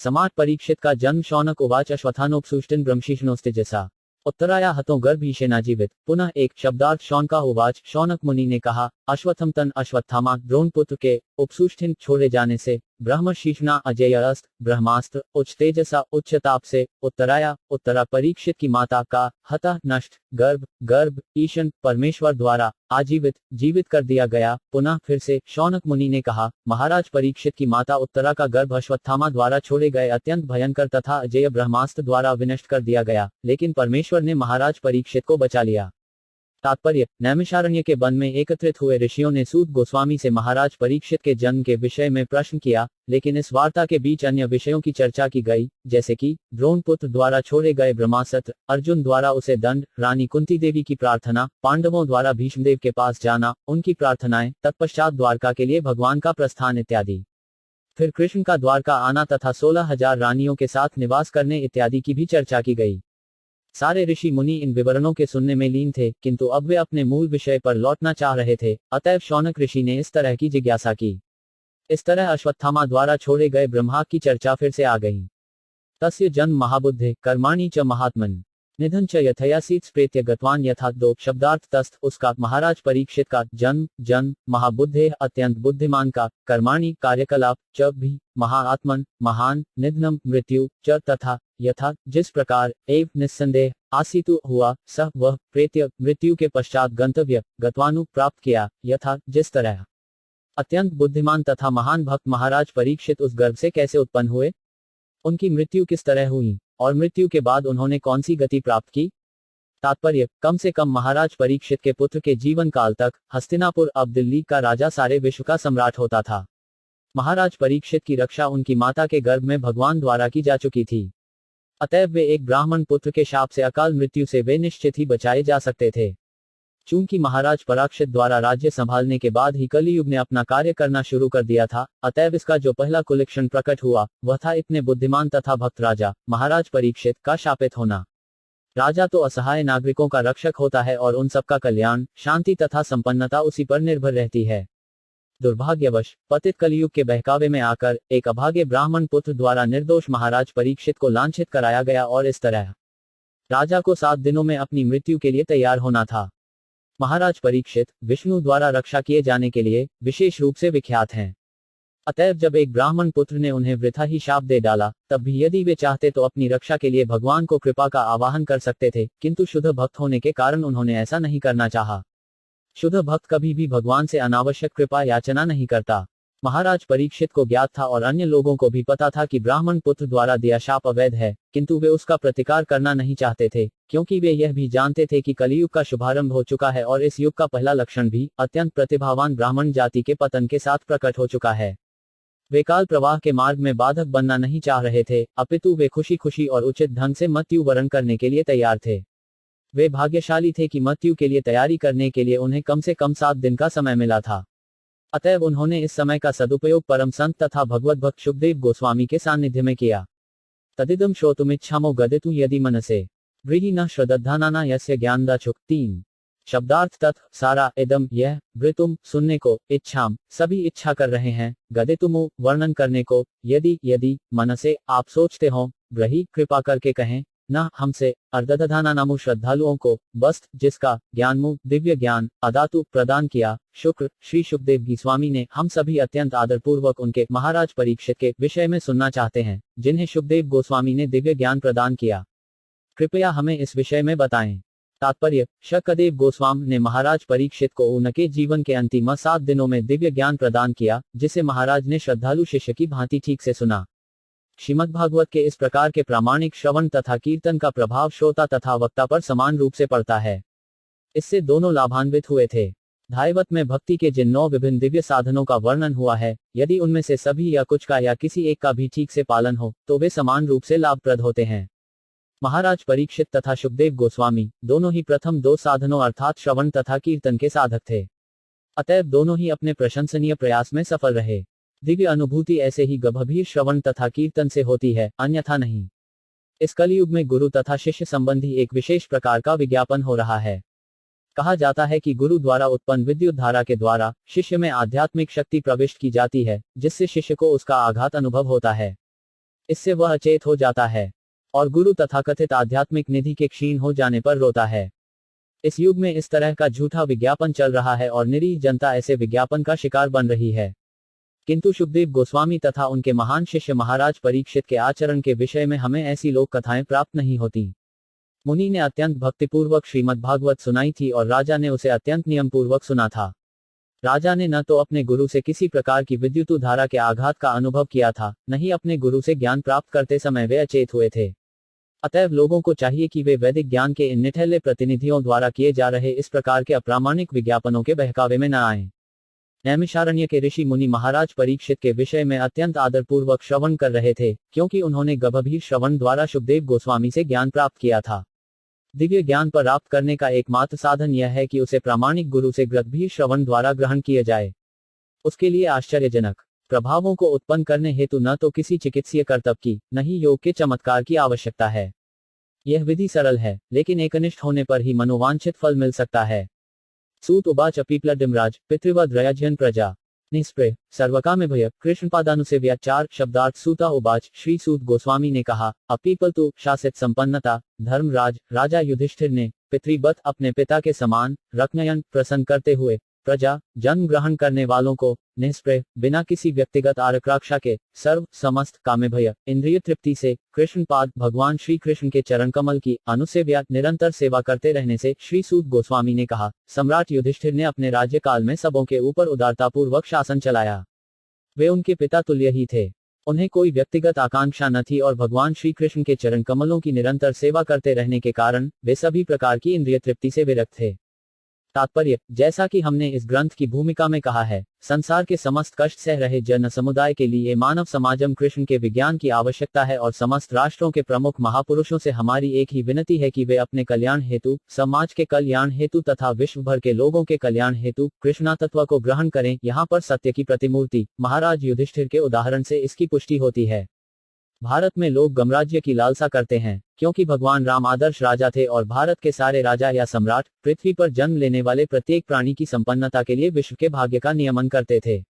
समाट परीक्षित का जन्म शौनक उवाच अश्वत्थानोपसुष्टिन ब्रह्मशिष्णोस्तेजसा उत्तराया हतो गर्भीशेना जीवित। पुनः एक शब्दार्थ शौन का उवाच शौनक मुनि ने कहा अश्वत्थम तन अश्वत्थामा द्रोण पुत्र के उपसुष्टिन छोड़े जाने से ब्रह्म शीर्षणा अजय अस्त ब्रह्मास्त्र उच्च तेजसा उच्च ताप से उत्तराया उत्तरा परीक्षित की माता का हतः नष्ट गर्भ ईशन परमेश्वर द्वारा आजीवित जीवित कर दिया गया। पुनः फिर से शौनक मुनि ने कहा महाराज परीक्षित की माता उत्तरा का गर्भ अश्वत्थामा द्वारा छोड़े गए अत्यंत भयंकर तथा अजय ब्रह्मास्त्र द्वारा विनष्ट कर दिया गया, लेकिन परमेश्वर ने महाराज परीक्षित को बचा लिया। तात्पर्य नैमिषारण्य के वन में एकत्रित हुए ऋषियों ने सूत गोस्वामी से महाराज परीक्षित के जन्म के विषय में प्रश्न किया, लेकिन इस वार्ता के बीच अन्य विषयों की चर्चा की गई, जैसे कि द्रोणपुत्र द्वारा छोड़े गए ब्रह्मास्त्र, अर्जुन द्वारा उसे दंड, रानी कुंती देवी की प्रार्थना, पांडवों द्वारा भीष्मदेव के पास जाना, उनकी प्रार्थनाएं, तत्पश्चात द्वारका के लिए भगवान का प्रस्थान इत्यादि। फिर कृष्ण का द्वारका आना तथा 16,000 रानियों के साथ निवास करने इत्यादि की भी चर्चा की गई। सारे ऋषि मुनि इन विवरणों के सुनने में लीन थे, किंतु अब वे अपने मूल विषय पर लौटना चाह रहे थे। अतएव शौनक ऋषि ने इस तरह की जिज्ञासा की। इस तरह अश्वत्थामा द्वारा छोड़े गए ब्रह्मा की चर्चा फिर से आ गई। तस्य जन्म महाबुद्धे कर्माणि च महात्मन निधन च यथयासीत प्रेत्य गतवान यथा दो शब्दार्थ तस्थ उसका महाराज परीक्षित का जन्म महाबुद्धे अत्यंत बुद्धिमान का कर्माणि कार्यकलाप च भी महाआत्मन महान निधनम मृत्यु च तथा यथा जिस प्रकार एव निस्संदेह आसीतु हुआ सह वह प्रेत्य मृत्यु के पश्चात गंतव्य गतवानु प्राप्त किया यथा जिस तरह। अत्यंत बुद्धिमान तथा महान भक्त महाराज परीक्षित उस गर्भ से कैसे उत्पन्न हुए, उनकी मृत्यु किस तरह हुई और मृत्यु के बाद उन्होंने कौन सी गति प्राप्त की। तात्पर्य कम से कम महाराज परीक्षित के पुत्र के जीवन काल तक हस्तिनापुर अब दिल्ली का राजा सारे विश्व का सम्राट होता था। महाराज परीक्षित की रक्षा उनकी माता के गर्भ में भगवान द्वारा की जा चुकी थी। अतएव वे एक ब्राह्मण पुत्र के शाप से अकाल मृत्यु से वे निश्चित ही बचाए जा सकते थे। चूंकि महाराज पराक्षित द्वारा राज्य संभालने के बाद ही कलियुग ने अपना कार्य करना शुरू कर दिया था, अतएव इसका जो पहला कुलक्षण प्रकट हुआ वह था इतने बुद्धिमान तथा भक्त राजा महाराज परीक्षित का शापित होना। राजा तो असहाय नागरिकों का रक्षक होता है और उन सबका कल्याण शांति तथा संपन्नता उसी पर निर्भर रहती है। दुर्भाग्यवश पतित कलियुग के बहकावे में आकर एक अभागे ब्राह्मण पुत्र द्वारा निर्दोष महाराज परीक्षित को लांछित कराया गया और इस तरह राजा को 7 दिनों में अपनी मृत्यु के लिए तैयार होना था। महाराज परीक्षित विष्णु द्वारा रक्षा किए जाने के लिए विशेष रूप से विख्यात हैं। अतएव जब एक ब्राह्मण पुत्र ने उन्हें वृथा ही शाप दे डाला, तब भी यदि वे चाहते तो अपनी रक्षा के लिए भगवान को कृपा का आवाहन कर सकते थे, किंतु शुद्ध भक्त होने के कारण उन्होंने ऐसा नहीं करना चाहा। शुद्ध भक्त कभी भी भगवान से अनावश्यक कृपा याचना नहीं करता। महाराज परीक्षित को ज्ञात था और अन्य लोगों को भी पता था कि ब्राह्मण पुत्र द्वारा दिया शाप अवैध है, किंतु वे उसका प्रतिकार करना नहीं चाहते थे, क्योंकि वे यह भी जानते थे कि कलियुग का शुभारंभ हो चुका है और इस युग का पहला लक्षण भी अत्यंत प्रतिभावान ब्राह्मण जाति के पतन के साथ प्रकट हो चुका है। वे काल प्रवाह के मार्ग में बाधक बनना नहीं चाह रहे थे, अपितु वे खुशी खुशी और उचित ढंग से मृत्यु वरण करने के लिए तैयार थे। वे भाग्यशाली थे कि मृत्यु के लिए तैयारी करने के लिए उन्हें कम से कम 7 दिन का समय मिला था। अतएव उन्होंने इस समय का सदुपयोग परम संत तथा भगवत भक्त शुकदेव गोस्वामी के सानिध्य में किया। तदिदम श्रोतुमिच्छामो गदितु यदि मनसे व्रीहि न श्रद्धानाना यस्य ज्ञानदाचुक 3 शब्दार्थ तत् सारा इदम यह वृतुम सुनने को इच्छाम सभी इच्छा कर रहे हैं, गदितुमु वर्णन करने को यदि मनसे आप सोचते हो, व्रीहि कृपा करके कहें, न हमसे अर्धधाना नामु श्रद्धालुओं को बस्त जिसका ज्ञानमु दिव्य ज्ञान अदातु प्रदान किया। शुक्र श्री शुकदेव गोस्वामी ने हम सभी अत्यंत आदरपूर्वक उनके महाराज परीक्षित के विषय में सुनना चाहते हैं, जिन्हें शुकदेव गोस्वामी ने दिव्य ज्ञान प्रदान किया। कृपया हमें इस विषय में बताएं। तात्पर्य शुकदेव गोस्वामी ने महाराज परीक्षित को उनके जीवन के अंतिम 7 दिनों में दिव्य ज्ञान प्रदान किया, जिसे महाराज ने श्रद्धालु शिष्य की भांति ठीक से सुना। श्रीमद्भागवत के इस प्रकार के प्रामाणिक श्रवण तथा कीर्तन का प्रभाव श्रोता तथा वक्ता पर समान रूप से पड़ता है। इससे दोनों लाभान्वित हुए थे। धायवत में भक्ति के जिन 9 विभिन्न दिव्य साधनों का वर्णन हुआ है, यदि उनमें से सभी या कुछ का या किसी एक का भी ठीक से पालन हो तो वे समान रूप से लाभप्रद होते हैं। महाराज परीक्षित तथा शुकदेव गोस्वामी दोनों ही प्रथम 2 साधनों अर्थात श्रवण तथा कीर्तन के साधक थे। अतएव दोनों ही अपने प्रशंसनीय प्रयास में सफल रहे। दिव्य अनुभूति ऐसे ही गंभीर श्रवण तथा कीर्तन से होती है, अन्यथा नहीं। इस कलियुग में गुरु तथा शिष्य संबंधी एक विशेष प्रकार का विज्ञापन हो रहा है। कहा जाता है कि गुरु द्वारा उत्पन्न विद्युत धारा के द्वारा शिष्य में आध्यात्मिक शक्ति प्रविष्ट की जाती है, जिससे शिष्य को उसका आघात अनुभव होता है। इससे वह अचेत हो जाता है और गुरु तथाकथित आध्यात्मिक निधि के क्षीण हो जाने पर रोता है। इस युग में इस तरह का झूठा विज्ञापन चल रहा है और निरीह जनता ऐसे विज्ञापन का शिकार बन रही है। किंतु शुकदेव गोस्वामी तथा उनके महान शिष्य महाराज परीक्षित के आचरण के विषय में हमें ऐसी लोक कथाएं प्राप्त नहीं होती। मुनि ने अत्यंत भक्तिपूर्वक श्रीमद् भागवत सुनाई थी और राजा ने उसे अत्यंत नियमपूर्वक सुना था। राजा ने न तो अपने गुरु से किसी प्रकार की विद्युत धारा के आघात का अनुभव किया था, न ही अपने गुरु से ज्ञान प्राप्त करते समय वे अचेत हुए थे। अतएव लोगों को चाहिए कि वे वैदिक ज्ञान के इन निठल्ले प्रतिनिधियों द्वारा किए जा रहे इस प्रकार के अप्रामाणिक विज्ञापनों के बहकावे में न आएं। नैमिषारण्य के ऋषि मुनि महाराज परीक्षित के विषय में अत्यंत आदरपूर्वक श्रवण कर रहे थे, क्योंकि उन्होंने गंभीर श्रवण द्वारा शुकदेव गोस्वामी से ज्ञान प्राप्त किया था। दिव्य ज्ञान प्राप्त करने का एकमात्र साधन यह है कि उसे प्रामाणिक गुरु से गंभीर श्रवण द्वारा ग्रहण किया जाए। उसके लिए आश्चर्यजनक प्रभावों को उत्पन्न करने हेतु न तो किसी चिकित्सीय करतब की, न ही योग के चमत्कार की आवश्यकता है। यह विधि सरल है, लेकिन एकनिष्ठ होने पर ही मनोवांछित फल मिल सकता है। सूत उवाच अपीप्लडिमराज पितृवद रयाज्यन प्रजा निस्पृह सर्वकामे भय कृष्णपादानुसेव्या। 4 शब्दार्थ। सूता उवाच, श्री सूत गोस्वामी ने कहा, अपीपल तो शासित संपन्नता। धर्मराज राजा युधिष्ठिर ने पितृवत अपने पिता के समान, रत्नयन प्रसन्न करते हुए, प्रजा जन्म ग्रहण करने वालों को, निस्पृह बिना किसी व्यक्तिगत आरक्षाक्षा के, सर्व समस्त कामे भय इंद्रिय तृप्ति से, कृष्णपाद भगवान श्री कृष्ण के चरण कमल की अनुसेव्या निरंतर सेवा करते रहने से। श्री सूत गोस्वामी ने कहा, सम्राट युधिष्ठिर ने अपने राज्यकाल में सबों के ऊपर उदारतापूर्वक शासन चलाया। वे उनके पिता तुल्य ही थे। उन्हें कोई व्यक्तिगत आकांक्षा न थी और भगवान श्री कृष्ण के चरण कमलों की निरंतर सेवा करते रहने के कारण वे सभी प्रकार की इंद्रिय तृप्ति से विरक्त थे। तात्पर्य, जैसा कि हमने इस ग्रंथ की भूमिका में कहा है, संसार के समस्त कष्ट सह रहे जन समुदाय के लिए मानव समाजम कृष्ण के विज्ञान की आवश्यकता है और समस्त राष्ट्रों के प्रमुख महापुरुषों से हमारी एक ही विनती है कि वे अपने कल्याण हेतु, समाज के कल्याण हेतु तथा विश्व भर के लोगों के कल्याण हेतु कृष्णा तत्व को ग्रहण करें। यहाँ पर सत्य की प्रतिमूर्ति महाराज युधिष्ठिर के उदाहरण से इसकी पुष्टि होती है। भारत में लोग गमराज्य की लालसा करते हैं, क्योंकि भगवान राम आदर्श राजा थे और भारत के सारे राजा या सम्राट पृथ्वी पर जन्म लेने वाले प्रत्येक प्राणी की संपन्नता के लिए विश्व के भाग्य का नियमन करते थे।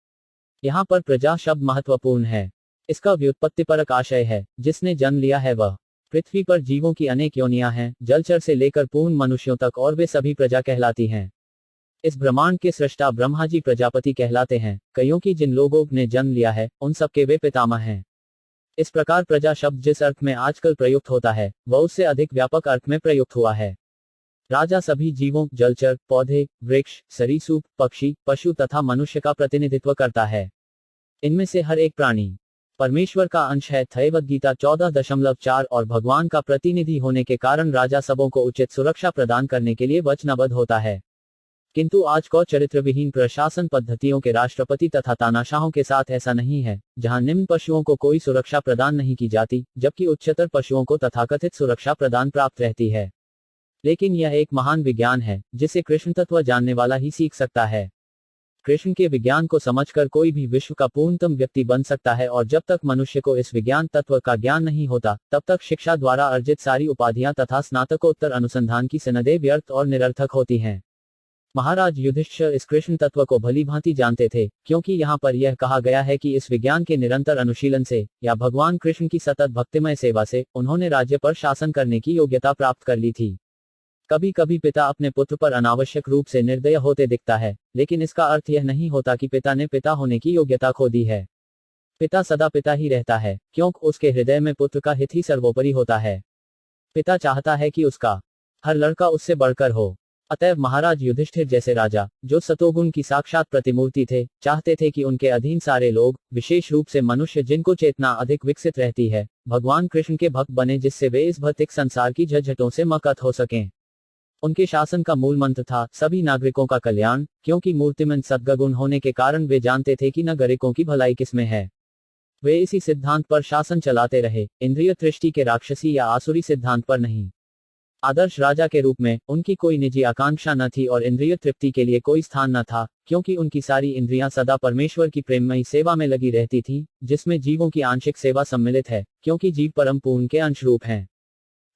यहाँ पर प्रजा शब्द महत्वपूर्ण है। इसका व्युत्पत्तिपरक आशय है, जिसने जन्म लिया है वह। पृथ्वी पर जीवों की अनेक योनियां हैं, जलचर से लेकर पूर्ण मनुष्यों तक, और वे सभी प्रजा कहलाती हैं। इस ब्रह्मांड के सृष्टा ब्रह्मा जी प्रजापति कहलाते हैं। कईयों की जिन लोगों ने जन्म लिया है, उन सबके वे पितामह हैं। इस प्रकार प्रजा शब्द जिस अर्थ में आजकल प्रयुक्त होता है, वह उससे अधिक व्यापक अर्थ में प्रयुक्त हुआ है। राजा सभी जीवों, जलचर, पौधे, वृक्ष, सरीसृप, पक्षी, पशु तथा मनुष्य का प्रतिनिधित्व करता है। इनमें से हर एक प्राणी परमेश्वर का अंश है। थैवद गीता 14.4। और भगवान का प्रतिनिधि होने के कारण राजा सबों को उचित सुरक्षा प्रदान करने के लिए वचनबद्ध होता है। किंतु आज को चरित्र विहीन प्रशासन पद्धतियों के राष्ट्रपति तथा तानाशाहों के साथ ऐसा नहीं है, जहां निम्न पशुओं को कोई सुरक्षा प्रदान नहीं की जाती, जबकि उच्चतर पशुओं को तथाकथित सुरक्षा प्रदान प्राप्त रहती है। लेकिन यह एक महान विज्ञान है, जिसे कृष्ण तत्व जानने वाला ही सीख सकता है। कृष्ण के विज्ञान को समझकर कोई भी विश्व का पूर्णतम व्यक्ति बन सकता है, और जब तक मनुष्य को इस विज्ञान तत्व का ज्ञान नहीं होता, तब तक शिक्षा द्वारा अर्जित सारी उपाधियां तथा स्नातकोत्तर अनुसंधान की सनदें व्यर्थ और निरर्थक होती हैं। महाराज युधिष्ठिर इस कृष्ण तत्व को भली भांति जानते थे, क्योंकि यहाँ पर यह कहा गया है कि इस विज्ञान के निरंतर अनुशीलन से, या भगवान कृष्ण की सतत भक्तिमय सेवा से, उन्होंने राज्य पर शासन करने की योग्यता प्राप्त कर ली थी। कभी कभी पिता अपने पुत्र पर अनावश्यक रूप से निर्दय होते दिखता है, लेकिन इसका अर्थ यह नहीं होता कि पिता ने पिता होने की योग्यता खो दी है। पिता सदा पिता ही रहता है, क्योंकि उसके हृदय में पुत्र का हित ही सर्वोपरि होता है। पिता चाहता है कि उसका हर लड़का उससे बढ़कर हो। अतएव महाराज युधिष्ठिर जैसे राजा, जो सतोगुण की साक्षात प्रतिमूर्ति थे, चाहते थे कि उनके अधीन सारे लोग, विशेष रूप से मनुष्य जिनको चेतना अधिक विकसित रहती है, भगवान कृष्ण के भक्त बने, जिससे वे इस भौतिक संसार की झंझटों से मुक्त हो सकें। उनके शासन का मूल मंत्र था सभी नागरिकों का कल्याण, क्योंकि मूर्तिमंत सद्गुण होने के कारण वे जानते थे कि नागरिकों की भलाई किसमें है। वे इसी सिद्धांत पर शासन चलाते रहे, इंद्रिय तृष्टि के राक्षसी या आसुरी सिद्धांत पर नहीं। आदर्श राजा के रूप में उनकी कोई निजी आकांक्षा न थी और इंद्रिय तृप्ति के लिए कोई स्थान न था, क्योंकि उनकी सारी इंद्रियां सदा परमेश्वर की प्रेममयी सेवा में लगी रहती थी, जिसमें जीवों की आंशिक सेवा सम्मिलित है, क्योंकि जीव परम पूर्ण के अंश रूप हैं।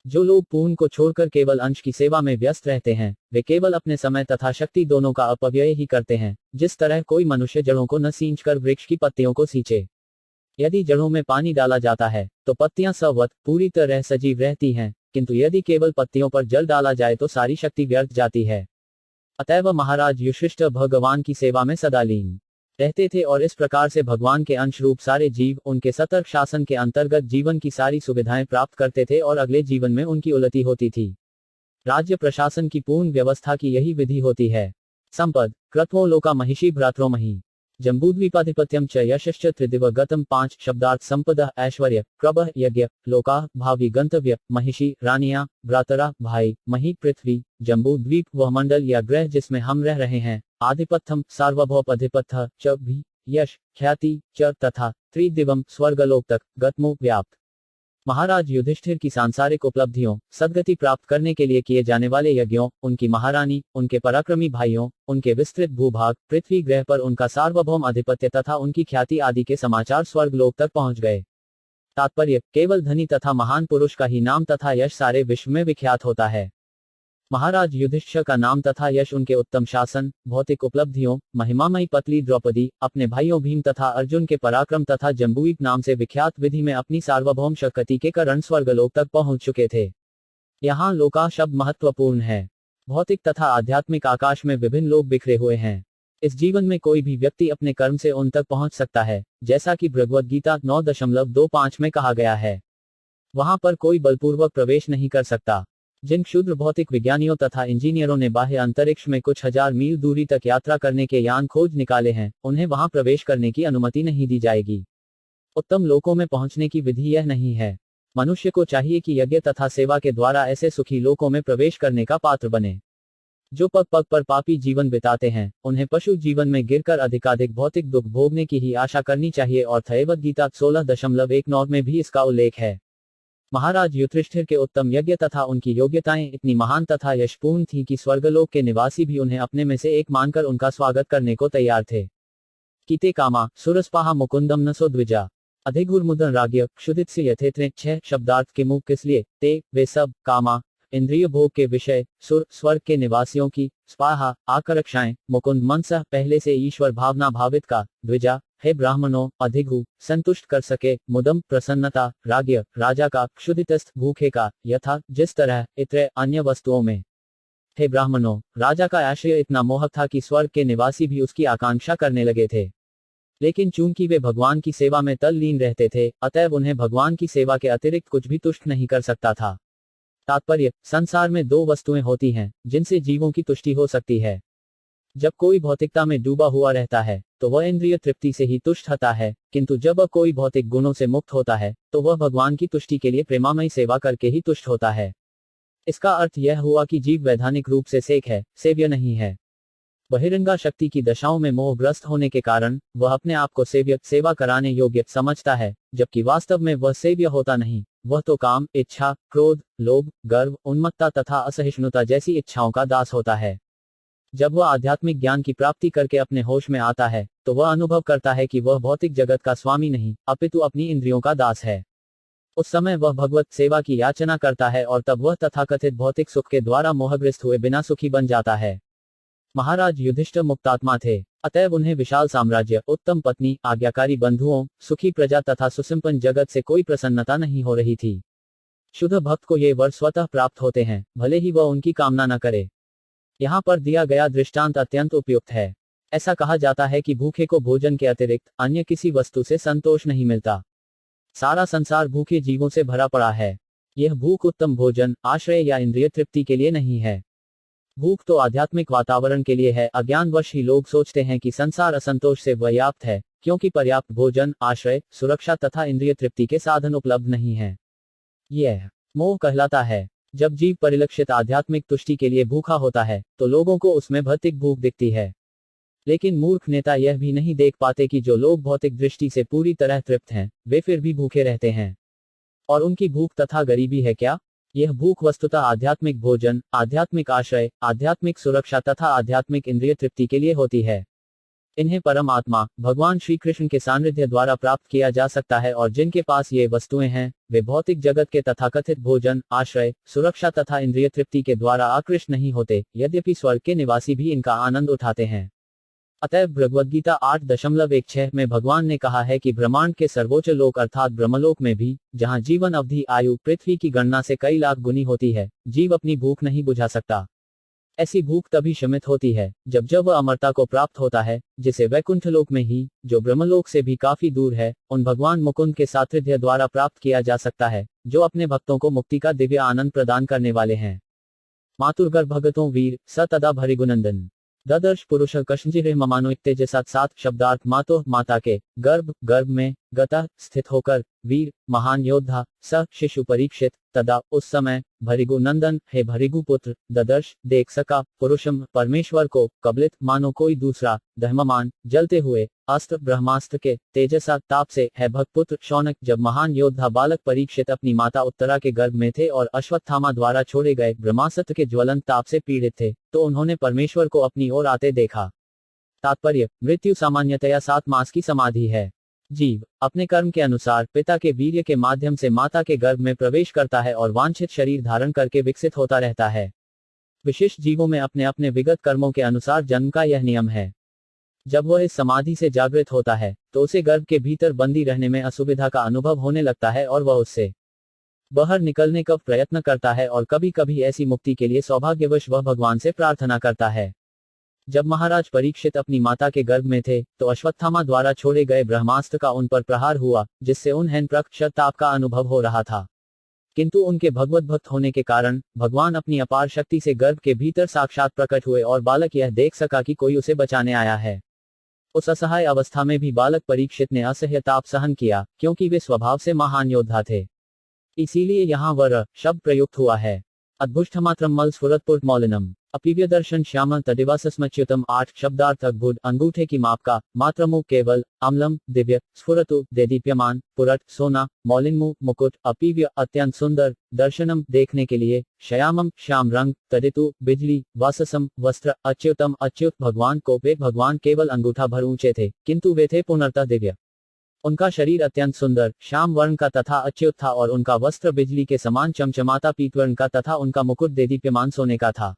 जो लोग पूर्ण को छोड़कर केवल अंश की सेवा में व्यस्त रहते हैं, वे केवल अपने समय तथा शक्ति दोनों का अपव्यय ही करते हैं, जिस तरह कोई मनुष्य जड़ों को न सींचकर वृक्ष की पत्तियों को सींचे। यदि जड़ों में पानी डाला जाता है तो पत्तियां सवत पूरी तरह सजीव रहती हैं, किंतु यदि केवल पत्तियों पर जल डाला जाए तो सारी शक्ति व्यर्थ जाती है। अतएव महाराज युधिष्ठिर भगवान की सेवा में सदा लीन रहते थे और इस प्रकार से भगवान के अंश रूप सारे जीव उनके सतर्क शासन के अंतर्गत जीवन की सारी सुविधाएं प्राप्त करते थे और अगले जीवन में उनकी उन्नति होती थी। राज्य प्रशासन की पूर्ण व्यवस्था की यही विधि होती है। संपद क्रत्वो लोका महिषी भ्रात्रो मही जम्बूद्वीपाधिपत्यम च यशश्च त्रिदिवगतम 5 शब्दार्थ संपदा ऐश्वर्य क्रब यज्ञ लोका भावी गंतव्य महिषी रानियां भ्रातरा भाई मही पृथ्वी जम्बू द्वीप वह मंडल या ग्रह जिसमें हम रह रहे हैं आधिपत्यम सार्वभौम अधिपत्य च भी यश ख्याति च तथा त्रिदिवम स्वर्गलोक तक गतमु व्याप्त। महाराज युधिष्ठिर की सांसारिक उपलब्धियों सद्गति प्राप्त करने के लिए किए जाने वाले यज्ञों, उनकी महारानी, उनके पराक्रमी भाइयों, उनके विस्तृत भूभाग, पृथ्वी ग्रह पर उनका सार्वभौम आधिपत्य तथा उनकी ख्याति आदि के समाचार स्वर्गलोक तक पहुंच गए। तात्पर्य केवल धनी तथा महान पुरुष का ही नाम तथा यश सारे विश्व में विख्यात होता है। महाराज युधिष्ठिर का नाम तथा यश उनके उत्तम शासन, भौतिक उपलब्धियों, महिमामयी पत्नी द्रौपदी, अपने भाइयों भीम तथा अर्जुन के पराक्रम तथा जम्बूद्वीप नाम से विख्यात विधि में अपनी सार्वभौम शक्ति के कारण स्वर्गलोक तक पहुंच चुके थे। यहाँ लोका शब्द महत्वपूर्ण है। भौतिक तथा आध्यात्मिक आकाश में विभिन्न लोग बिखरे हुए हैं। इस जीवन में कोई भी व्यक्ति अपने कर्म से उन तक पहुंच सकता है, जैसा कि भगवद गीता 9.25 में कहा गया है। वहां पर कोई बलपूर्वक प्रवेश नहीं कर सकता। जिन क्षुद्र भौतिक विज्ञानियों तथा इंजीनियरों ने बाह्य अंतरिक्ष में कुछ हजार मील दूरी तक यात्रा करने के यान खोज निकाले हैं, उन्हें वहां प्रवेश करने की अनुमति नहीं दी जाएगी। उत्तम लोकों में पहुंचने की विधि यह नहीं है। मनुष्य को चाहिए कि यज्ञ तथा सेवा के द्वारा ऐसे सुखी लोकों में प्रवेश करने का पात्र बने। जो पग पग पर पापी जीवन बिताते हैं, उन्हें पशु जीवन में गिरकर अधिकाधिक भौतिक दुख भोगने की ही आशा करनी चाहिए और भगवद गीता 16.19 में भी इसका उल्लेख है। महाराज युधिष्ठिर के उत्तम यज्ञ तथा उनकी योग्यताएं इतनी महान तथा यशपूर्ण थी कि स्वर्गलोक के निवासी भी उन्हें अपने में से एक मानकर उनका स्वागत करने को तैयार थे। कीते कामा सुरस्पाहा मुकुंदम नसो द्विजा अधिगुरमुदन राज्य क्षुदित यथेत्रे 6 शब्दार्थ के मुख किस लिए ते वे सब कामा इंद्रिय भोग के विषय, सुर स्वर्ग के निवासियों की, स्पाहा आकर्षाएं, मुकुंद मनसह पहले से ईश्वर भावना भावित का, द्विजा हे ब्राह्मणों अधिगु संतुष्ट कर सके, मुदम प्रसन्नता, राज्य राजा का, क्षुधितस्थ भूखे का, यथा जिस तरह, इतरे अन्य वस्तुओं में। हे ब्राह्मणों, राजा का आश्रय इतना मोहक था कि स्वर्ग के निवासी भी उसकी आकांक्षा करने लगे थे। लेकिन चूंकि वे भगवान की सेवा में तल्लीन रहते थे, अतएव उन्हें भगवान की सेवा के अतिरिक्त कुछ भी तुष्ट नहीं कर सकता था। तात्पर्य संसार में 2 वस्तुएं होती हैं जिनसे जीवों की तुष्टि हो सकती है। जब कोई भौतिकता में डूबा हुआ रहता है तो वह इंद्रिय तृप्ति से ही तुष्ट होता है, किंतु जब वह कोई भौतिक गुणों से मुक्त होता है तो वह भगवान की तुष्टि के लिए प्रेमामयी सेवा करके ही तुष्ट होता है। इसका अर्थ यह हुआ कि जीव वैधानिक रूप से सेक है, सेव्य नहीं है। बहिरंगा शक्ति की दशाओं में मोहग्रस्त होने के कारण वह अपने आप को सेव्य सेवा कराने योग्य समझता है, जबकि वास्तव में वह सेव्य होता नहीं। वह तो काम, इच्छा, क्रोध, लोभ, गर्व, उन्मत्तता तथा असहिष्णुता जैसी इच्छाओं का दास होता है। जब वह आध्यात्मिक ज्ञान की प्राप्ति करके अपने होश में आता है तो वह अनुभव करता है कि वह भौतिक जगत का स्वामी नहीं, अपितु अपनी इंद्रियों का दास है। उस समय वह भगवत सेवा की याचना करता है और तब वह तथाकथित भौतिक सुख के द्वारा मोहग्रस्त हुए बिना सुखी बन जाता है। महाराज युधिष्ठिर मुक्तात्मा थे, अतएव उन्हें विशाल साम्राज्य, उत्तम पत्नी, आज्ञाकारी बंधुओं, सुखी प्रजा तथा सुसंपन्न जगत से कोई प्रसन्नता नहीं हो रही थी। शुद्ध भक्त को ये वर स्वतः प्राप्त होते हैं, भले ही वह उनकी कामना न करे। यहाँ पर दिया गया दृष्टांत अत्यंत उपयुक्त है। ऐसा कहा जाता है कि भूखे को भोजन के अतिरिक्त अन्य किसी वस्तु से संतोष नहीं मिलता। सारा संसार भूखे जीवों से भरा पड़ा है। यह भूख उत्तम भोजन, आश्रय या इंद्रिय तृप्ति के लिए नहीं है। भूख तो आध्यात्मिक वातावरण के लिए है। अज्ञानवश ही लोग सोचते हैं कि संसार असंतोष से पर्याप्त है, क्योंकि पर्याप्त भोजन, आश्रय, सुरक्षा तथा इंद्रिय तृप्ति के साधन उपलब्ध नहीं है। यह मोह कहलाता है। जब जीव परिलक्षित आध्यात्मिक तुष्टि के लिए भूखा होता है तो लोगों को उसमें भौतिक भूख दिखती है। लेकिन मूर्ख नेता यह भी नहीं देख पाते कि जो लोग भौतिक दृष्टि से पूरी तरह तृप्त हैं, वे फिर भी भूखे रहते हैं। और उनकी भूख तथा गरीबी है क्या? यह भूख वस्तुतः आध्यात्मिक भोजन, आध्यात्मिक आश्रय, आध्यात्मिक सुरक्षा तथा आध्यात्मिक इंद्रिय तृप्ति के लिए होती है। इन्हें परमात्मा भगवान श्री कृष्ण के सानिध्य द्वारा प्राप्त किया जा सकता है, और जिनके पास ये वस्तुएं हैं वे भौतिक जगत के तथाकथित भोजन, आश्रय, सुरक्षा तथा इंद्रिय तृप्ति के द्वारा आकृष्ट नहीं होते, यद्यपि स्वर्ग के निवासी भी इनका आनंद उठाते हैं। अतः भगवद्गीता 8.16 में भगवान ने कहा है कि ब्रह्मांड के सर्वोच्च लोक अर्थात ब्रह्मलोक में भी, जहां जीवन अवधि आयु पृथ्वी की गणना से कई लाख गुनी होती है, जीव अपनी भूख नहीं बुझा सकता। ऐसी भूख तभी शमित होती है जब जब वह अमरता को प्राप्त होता है, जिसे वैकुंठ लोक में ही, जो ब्रह्मलोक से भी काफी दूर है, उन भगवान मुकुंद के सानिध्य द्वारा प्राप्त किया जा सकता है, जो अपने भक्तों को मुक्ति का दिव्य आनंद प्रदान करने वाले हैं। मातुर्गर भगतों वीर स तदा भरिगुनंदन ददर्श पुरुष कश्चिरे ममानो इत्तेजे सात शब्दार्थ मातो माता के गर्भ में गता स्थित होकर वीर महान योद्धा स शिशु परीक्षित तदा उस समय भरिगु नंदन हे भरिगु पुत्र ददर्श देख सका पुरुषम परमेश्वर को कबलित मानो कोई दूसरा दहममान जलते हुए अस्त्र ब्रह्मास्त्र के तेजसा ताप से है भक्तपुत्र शौनक। जब महान योद्धा बालक परीक्षित अपनी माता उत्तरा के गर्भ में थे और अश्वत्थामा द्वारा छोड़े गए ब्रह्मास्त्र के ज्वलंत ताप से पीड़ित थे, तो उन्होंने परमेश्वर को अपनी ओर आते देखा। तात्पर्य: मृत्यु सामान्यतया 7 मास की समाधि है। जीव अपने कर्म के अनुसार पिता के वीर्य के माध्यम से माता के गर्भ में प्रवेश करता है और वांछित शरीर धारण करके विकसित होता रहता है। विशिष्ट जीवों में अपने अपने विगत कर्मों के अनुसार जन्म का यह नियम है। जब वह इस समाधि से जागृत होता है, तो उसे गर्भ के भीतर बंदी रहने में असुविधा का अनुभव होने लगता है और वह उससे बाहर निकलने का प्रयत्न करता है और कभी कभी ऐसी मुक्ति के लिए सौभाग्यवश वह भगवान से प्रार्थना करता है। जब महाराज परीक्षित अपनी माता के गर्भ में थे, तो अश्वत्थामा द्वारा छोड़े गए ब्रह्मास्त्र का उन पर प्रहार हुआ, जिससे उन्हें प्रखर ताप का अनुभव हो रहा था। किंतु उनके भगवत भक्त होने के कारण भगवान अपनी अपार शक्ति से गर्भ के भीतर साक्षात प्रकट हुए और बालक यह देख सका कि कोई उसे बचाने आया है। उस असहाय अवस्था में भी बालक परीक्षित ने असह्य ताप सहन किया, क्योंकि वे स्वभाव से महान योद्धा थे। इसीलिए यहाँ वर शब्द प्रयुक्त हुआ है। अद्भुष्टमात्रम मल स्फुरत्पुट मौलिनम अपीव्य दर्शन श्याम तदिवासस्मच्युतम 8 शब्दार्थ अद्भुत अंगूठे की माप का मात्रमु केवल अम्लम दिव्य स्फुरतु देदीप्यमान पुरट सोना मौलिन्मु मुकुट अपीव्य अत्यंत सुंदर दर्शनम देखने के लिए श्यामम श्याम रंग तदितु बिजली वाससम वस्त्र अच्युतम अच्युत भगवान को वे भगवान केवल अंगूठा भर ऊंचे थे, किंतु वे थे पूर्णतः दिव्य। उनका शरीर अत्यंत सुंदर श्याम वर्ण का तथा अच्युत था और उनका वस्त्र बिजली के समान चमचमाता पीत वर्ण का तथा उनका मुकुट देदीप्यमान सोने का था।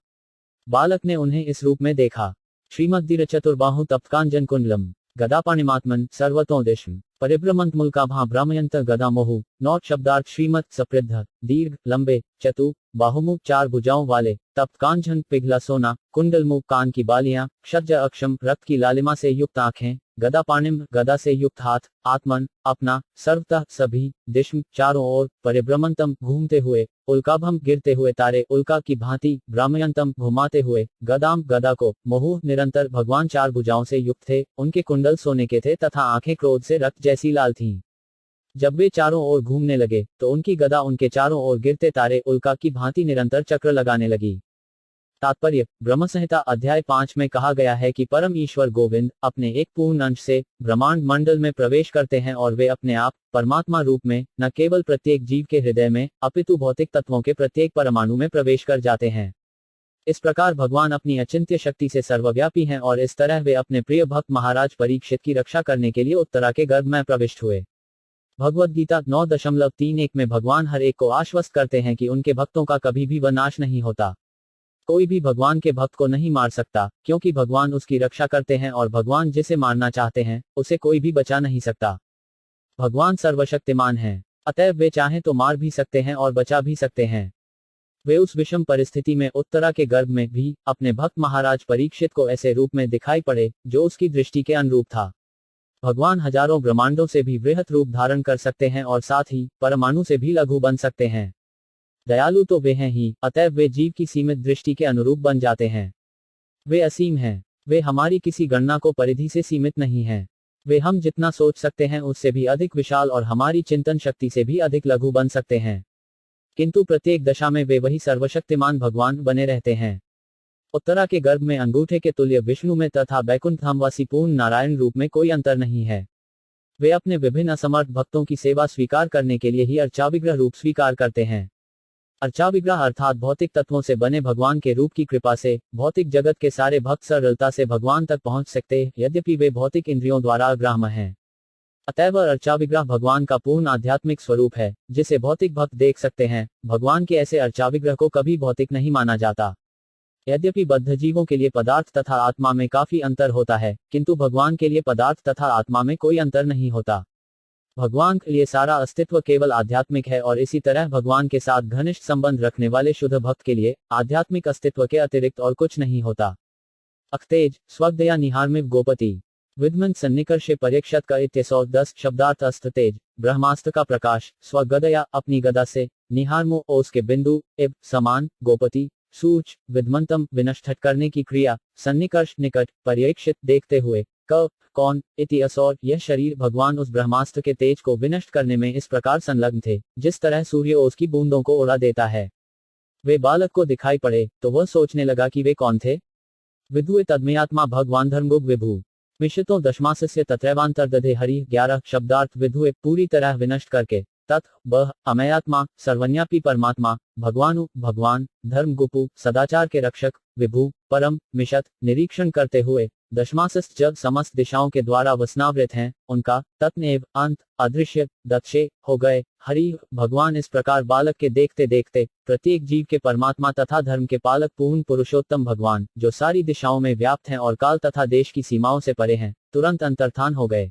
बालक ने उन्हें इस रूप में देखा। श्रीमद्दीर चतुर्बाहु तप्तकांजन कुंडलम गदापाणिमात्मन सर्वतो दिशम परिभ्रमंत मुल्काभा भ्रामयंत गदा मोहु। 9 शब्दार्थ श्रीमत सप्रद्ध दीर्घ लंबे चतु बाहुमुख 4 भुजाओं वाले तप्तकांजन पिघला सोना कुंडल मुख कान की बालियां क्षज अक्षम रक्त की लालिमा से युक्त आंखें गदा पाणिम गदा से युक्त हाथ आत्मन अपना सर्वतः सभी दिशम चारों ओर परिभ्रमंतम घूमते हुए उल्काभम गिरते हुए तारे उल्का की भांति भ्रामयंतम घुमाते हुए गदाम गदा को मोहु निरंतर भगवान 4 भुजाओं से युक्त थे। उनके कुंडल सोने के थे तथा आंखें क्रोध से रक्त जैसी लाल थीं। जब वे चारों ओर घूमने लगे, तो उनकी गदा उनके चारों ओर गिरते तारे उल्का की भांति निरंतर चक्र लगाने लगी। तात्पर्य: ब्रह्म संहिता अध्याय 5 में कहा गया है कि परम ईश्वर गोविंद अपने एक पूर्ण अंश से ब्रह्मांड मंडल में प्रवेश करते हैं और वे अपने आप परमात्मा रूप में न केवल प्रत्येक जीव के हृदय में अपितु भौतिक तत्वों के प्रत्येक परमाणु में प्रवेश कर जाते हैं। इस प्रकार भगवान अपनी अचिंत्य शक्ति से सर्वव्यापी हैं और इस तरह वे अपने प्रिय भक्त महाराज परीक्षित की रक्षा करने के लिए उत्तरा के गर्भ में प्रविष्ट हुए। भगवद्गीता 9.31 में भगवान हर एक को आश्वस्त करते हैं कि उनके भक्तों का कभी भी नाश नहीं होता। कोई भी भगवान के भक्त को नहीं मार सकता, क्योंकि भगवान उसकी रक्षा करते हैं और भगवान जिसे मारना चाहते हैं उसे कोई भी बचा नहीं सकता। भगवान सर्वशक्तिमान हैं, अतएव वे चाहें तो मार भी सकते हैं और बचा भी सकते हैं। वे उस विषम परिस्थिति में उत्तरा के गर्भ में भी अपने भक्त महाराज परीक्षित को ऐसे रूप में दिखाई पड़े जो उसकी दृष्टि के अनुरूप था। भगवान हजारों ब्रह्मांडों से भी वृहत रूप धारण कर सकते हैं और साथ ही परमाणु से भी लघु बन सकते हैं। दयालु तो वे हैं ही, अतएव वे जीव की सीमित दृष्टि के अनुरूप बन जाते हैं। वे असीम हैं, वे हमारी किसी गणना को परिधि से सीमित नहीं हैं। वे हम जितना सोच सकते हैं उससे भी अधिक विशाल और हमारी चिंतन शक्ति से भी अधिक लघु बन सकते हैं, किंतु प्रत्येक दशा में वे वही सर्वशक्तिमान भगवान बने रहते हैं। उत्तरा के गर्भ में अंगूठे के तुल्य विष्णु में तथा बैकुंठ धामवासी पूर्ण नारायण रूप में कोई अंतर नहीं है। वे अपने विभिन्न असमर्थ भक्तों की सेवा स्वीकार करने के लिए ही अर्चाविग्रह रूप स्वीकार करते हैं। अर्चाविग्रह अर्थात भौतिक तत्वों से बने भगवान के रूप की कृपा से भौतिक जगत के सारे भक्त सरलता से भगवान तक पहुंच सकते, यद्यपि वे भौतिक इंद्रियों द्वारा अग्राह्य हैं। अतएव अर्चाविग्रह भगवान का पूर्ण आध्यात्मिक स्वरूप है, जिसे भौतिक भक्त देख सकते हैं। भगवान के ऐसे अर्चाविग्रह को कभी भौतिक नहीं माना जाता। यद्यपि बद्धजीवों के लिए पदार्थ तथा आत्मा में काफी अंतर होता है, किंतु भगवान के लिए पदार्थ तथा आत्मा में कोई अंतर नहीं होता। भगवान के लिए सारा अस्तित्व केवल आध्यात्मिक है और इसी तरह भगवान के साथ घनिष्ठ संबंध रखने वाले शुद्ध भक्त के लिए आध्यात्मिक अस्तित्व के अतिरिक्त और कुछ नहीं होता। अक्तेज स्वगदया निहारमिव गोपति विद्मन सन्निकर्षे परीक्षत का इत्यसौ 10 शब्दार्थ अस्त्र तेज ब्रह्मास्त्र का प्रकाश स्वगदया अपनी गदा से निहारमो ओस के बिंदु इव समान गोपति सूच विद्मंतम विनष्ट करने की क्रिया सन्निकर्ष निकट परीक्षित देखते हुए क कौन इति असौर यह शरीर भगवान उस ब्रह्मास्त्र के तेज को विनष्ट करने में इस प्रकार संलग्न थे जिस तरह सूर्य ओस की बूंदों को उड़ा देता है। वे बालक को दिखाई पड़े तो वह सोचने लगा कि वे कौन थे। विधुए तद्मयात्मा भगवान धर्मगुग विभु मिश्रितों दशमासस्य तत्रैवांतर्दधे हरि 11 शब्दार्थ विधुए पूरी तरह विनष्ट करके तत् बह अमयात्मा सर्वन्यापी परमात्मा भगवानु भगवान धर्म गुपु सदाचार के रक्षक विभु परम मिशत निरीक्षण करते हुए दशमासस जब समस्त दिशाओं के द्वारा वसनावृत हैं उनका तत्नेव अंत अदृश्य दक्षे हो गए हरि भगवान। इस प्रकार बालक के देखते देखते प्रत्येक जीव के परमात्मा तथा धर्म के पालक पूर्ण पुरुषोत्तम भगवान जो सारी दिशाओं में व्याप्त हैं और काल तथा देश की सीमाओं से परे हैं तुरंत अंतर्धान हो गए।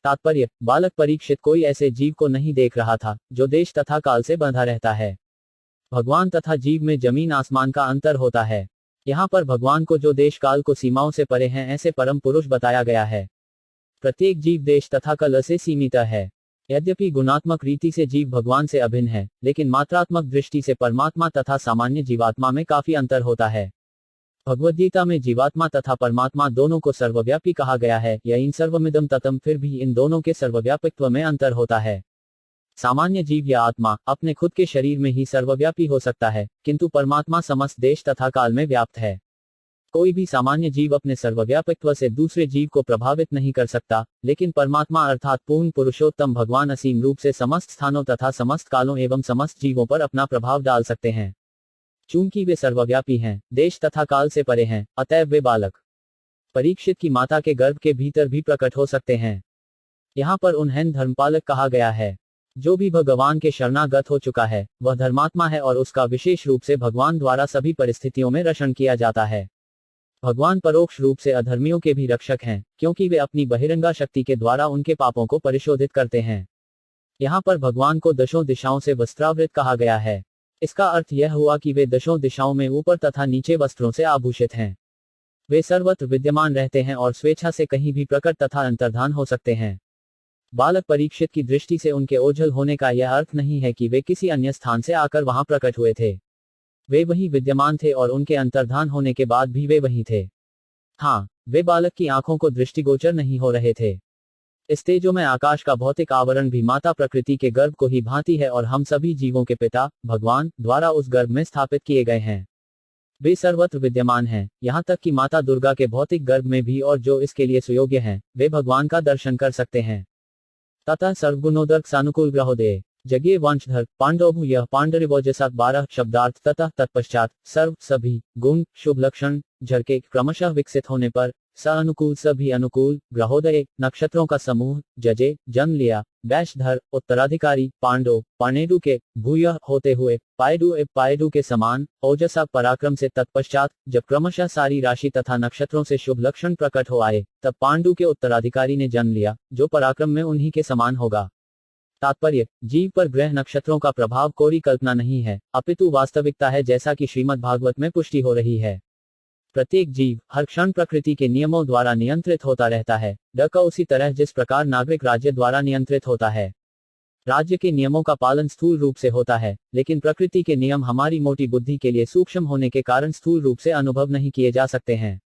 तात्पर्य बालक परीक्षित कोई ऐसे जीव को नहीं देख रहा था जो देश तथा काल से बंधा रहता है। भगवान तथा जीव में जमीन आसमान का अंतर होता है। यहाँ पर भगवान को जो देश काल को सीमाओं से परे हैं ऐसे परम पुरुष बताया गया है। प्रत्येक जीव देश तथा काल से सीमित है। यद्यपि गुणात्मक रीति से जीव भगवान से अभिन्न है लेकिन मात्रात्मक दृष्टि से परमात्मा तथा सामान्य जीवात्मा में काफी अंतर होता है। भगवद्गीता में जीवात्मा तथा परमात्मा दोनों को सर्वव्यापी कहा गया है। यह इन सर्वमिदम ततम फिर भी इन दोनों के सर्वव्यापकत्व में अंतर होता है। सामान्य जीव या आत्मा अपने खुद के शरीर में ही सर्वव्यापी हो सकता है किंतु परमात्मा समस्त देश तथा काल में व्याप्त है। कोई भी सामान्य जीव अपने सर्वव्यापकत्व से दूसरे जीव को प्रभावित नहीं कर सकता लेकिन परमात्मा अर्थात पूर्ण पुरुषोत्तम भगवान असीम रूप से समस्त स्थानों तथा समस्त कालों एवं समस्त जीवों पर अपना प्रभाव डाल सकते हैं। चूंकि वे सर्वव्यापी हैं देश तथा काल से परे हैं अतएव वे बालक परीक्षित की माता के गर्भ के भीतर भी प्रकट हो सकते हैं। यहाँ पर उन्हें धर्मपालक कहा गया है। जो भी भगवान के शरणागत हो चुका है वह धर्मात्मा है और उसका विशेष रूप से भगवान द्वारा सभी परिस्थितियों में रक्षण किया जाता है। भगवान परोक्ष रूप से अधर्मियों के भी रक्षक हैं क्योंकि वे अपनी बहिरंगा शक्ति के द्वारा उनके पापों को परिशोधित करते हैं। यहाँ पर भगवान को दशों दिशाओं से वस्त्रावृत कहा गया है। इसका अर्थ यह हुआ कि वे दशों दिशाओं में ऊपर तथा नीचे वस्त्रों से आभूषित हैं। वे सर्वत्र विद्यमान रहते हैं और स्वेच्छा से कहीं भी प्रकट तथा अंतर्धान हो सकते हैं। बालक परीक्षित की दृष्टि से उनके ओझल होने का यह अर्थ नहीं है कि वे किसी अन्य स्थान से आकर वहां प्रकट हुए थे। वे वहीं विद्यमान थे और उनके अंतर्धान होने के बाद भी वे वहीं थे। हाँ, वे बालक की आंखों को दृष्टिगोचर नहीं हो रहे थे। इस तेजोमय आकाश का भौतिक आवरण भी माता प्रकृति के गर्भ को ही भांति है और हम सभी जीवों के पिता भगवान द्वारा उस गर्भ में स्थापित किए गए हैं। वे सर्वत्र विद्यमान हैं, यहाँ तक कि माता दुर्गा के भौतिक गर्भ में भी, और जो इसके लिए सुयोग्य हैं वे भगवान का दर्शन कर सकते हैं। तथा सर्वगुणोदर्क सानुकूल ग्रहोदय जगीय वंशधर पांडव यह पांडरिवोजसात 12 शब्दार्थ तथा तत्पश्चात सर्व सभी गुण शुभ लक्षण झरके क्रमशः विकसित होने पर स अनुकूल सभी अनुकूल ग्रहोदय नक्षत्रों का समूह जजे जन्म लिया वैशधर उत्तराधिकारी पांडव पानेडु के भूयः होते हुए पायडु के समान ओजसा पराक्रम से तत्पश्चात जब क्रमशः सारी राशि तथा नक्षत्रों से शुभ लक्षण प्रकट हो आए तब पांडु के उत्तराधिकारी ने जन्म लिया जो पराक्रम में उन्हीं के समान होगा। तात्पर्य जीव पर ग्रह नक्षत्रों का प्रभाव कोरी कल्पना नहीं है अपितु वास्तविकता है, जैसा कि श्रीमद् भागवत में पुष्टि हो रही है। प्रत्येक जीव हर क्षण प्रकृति के नियमों द्वारा नियंत्रित होता रहता है, डका उसी तरह जिस प्रकार नागरिक राज्य द्वारा नियंत्रित होता है। राज्य के नियमों का पालन स्थूल रूप से होता है, लेकिन प्रकृति के नियम हमारी मोटी बुद्धि के लिए सूक्ष्म होने के कारण स्थूल रूप से अनुभव नहीं किए जा सकते हैं।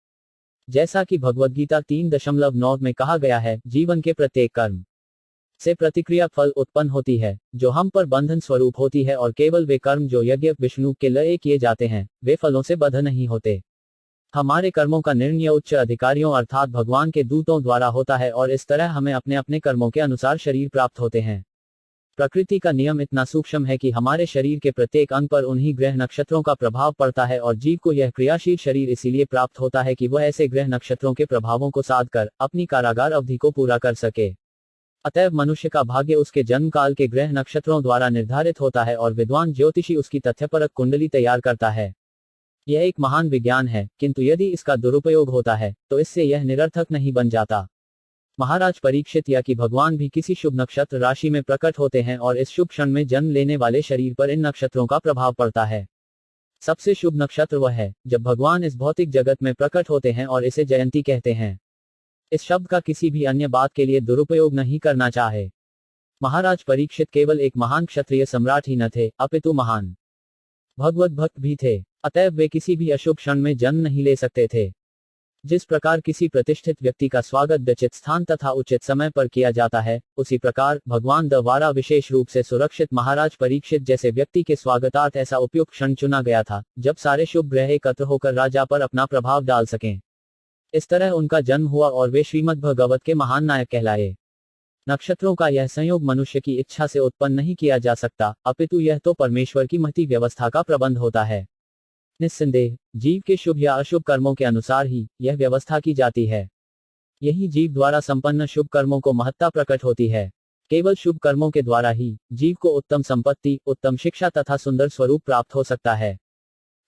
जैसा कि भगवद्गीता 3.9 में कहा गया है, जीवन के प्रत्येक कर्म से प्रतिक्रिया फल उत्पन्न होती है जो हम पर बंधन स्वरूप होती है, और केवल वे कर्म जो यज्ञ विष्णु के लिए किए जाते हैं वे फलों से बद्ध नहीं होते। हमारे कर्मों का निर्णय उच्च अधिकारियों अर्थात भगवान के दूतों द्वारा होता है, और इस तरह हमें अपने अपने कर्मों के अनुसार शरीर प्राप्त होते हैं। प्रकृति का नियम इतना सूक्ष्म है कि हमारे शरीर के प्रत्येक अंग पर उन्हीं ग्रह नक्षत्रों का प्रभाव पड़ता है, और जीव को यह क्रियाशील शरीर इसीलिए प्राप्त होता है कि वह ऐसे ग्रह नक्षत्रों के प्रभावों को साध कर अपनी कारागार अवधि को पूरा कर सके। अतएव मनुष्य का भाग्य उसके जन्म काल के ग्रह नक्षत्रों द्वारा निर्धारित होता है, और विद्वान ज्योतिषी उसकी तथ्यपरक कुंडली तैयार करता है। यह एक महान विज्ञान है, किंतु यदि इसका दुरुपयोग होता है तो इससे यह निरर्थक नहीं बन जाता। महाराज परीक्षित, या कि भगवान भी किसी शुभ नक्षत्र राशि में प्रकट होते हैं और इस शुभ क्षण में जन्म लेने वाले शरीर पर इन नक्षत्रों का प्रभाव पड़ता है। सबसे शुभ नक्षत्र वह है जब भगवान इस भौतिक जगत में प्रकट होते हैं और इसे जयंती कहते हैं। इस शब्द का किसी भी अन्य बात के लिए दुरुपयोग नहीं करना चाहे। महाराज परीक्षित केवल एक महान क्षत्रिय सम्राट ही न थे, अपितु महान भगवत भक्त भी थे। अतएव वे किसी भी अशुभ क्षण में जन्म नहीं ले सकते थे। जिस प्रकार किसी प्रतिष्ठित व्यक्ति का स्वागत उचित स्थान तथा उचित समय पर किया जाता है, उसी प्रकार भगवान द्वारा विशेष रूप से सुरक्षित महाराज परीक्षित जैसे व्यक्ति के स्वागतार्थ ऐसा उपयुक्त क्षण चुना गया था जब सारे शुभ ग्रह एकत्र होकर राजा पर अपना प्रभाव डाल सकें। इस तरह उनका जन्म हुआ और वे श्रीमद् भागवत के महान नायक कहलाए। नक्षत्रों का यह संयोग मनुष्य की इच्छा से उत्पन्न नहीं किया जा सकता, अपितु यह तो परमेश्वर की महती व्यवस्था का प्रबंध होता है। निस्संदेह जीव के शुभ या अशुभ कर्मों के अनुसार ही यह व्यवस्था की जाती है। यही जीव द्वारा संपन्न शुभ कर्मों को महत्ता प्रकट होती है। केवल शुभ कर्मों के द्वारा ही जीव को उत्तम संपत्ति, उत्तम शिक्षा तथा सुंदर स्वरूप प्राप्त हो सकता है।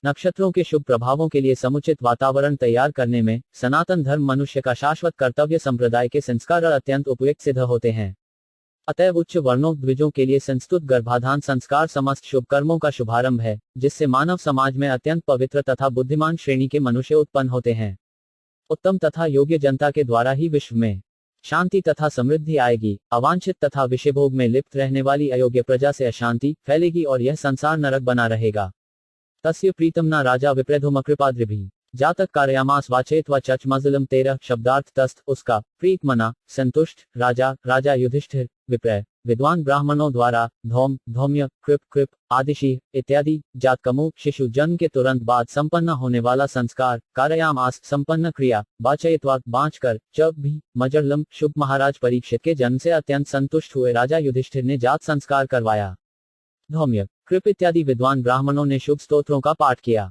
नक्षत्रों के शुभ प्रभावों के लिए समुचित वातावरण तैयार करने में सनातन धर्म मनुष्य का शाश्वत कर्तव्य संप्रदाय के संस्कार अत्यंत उपयुक्त सिद्ध होते हैं। अतएव उच्च वर्णों द्विजों के लिए संस्तुत गर्भाधान संस्कार समस्त शुभ कर्मों का शुभारंभ है, जिससे मानव समाज में अत्यंत पवित्र तथा बुद्धिमान श्रेणी के मनुष्य उत्पन्न होते हैं। उत्तम तथा योग्य जनता के द्वारा ही विश्व में शांति तथा समृद्धि आएगी। अवांछित तथा विषयभोग में लिप्त रहने वाली अयोग्य प्रजा से अशांति फैलेगी और यह संसार नरक बना रहेगा। तस्य प्रीतम न राजा विप्रेधुम कृपाद्रिभिः जातक कारयामास वाचयित्वा चच मजलम 13 शब्दार्थ तस्त उसका प्रीत मना संतुष्ट राजा युधिष्ठिर विप्रय विद्वान ब्राह्मणों द्वारा धौम धौम्य कृप आदिशि इत्यादि जातकमु शिशु जन्म के तुरंत बाद संपन्न होने वाला संस्कार कारयामास संपन्न क्रिया वाचयित्वा बाँच कर च भी मजरलम शुभ महाराज परीक्षित के जन्म से अत्यंत संतुष्ट हुए राजा युधिष्ठिर ने जात संस्कार करवाया। धौम्य कृप इत्यादि विद्वान ब्राह्मणों ने शुभ स्तोत्रों का पाठ किया।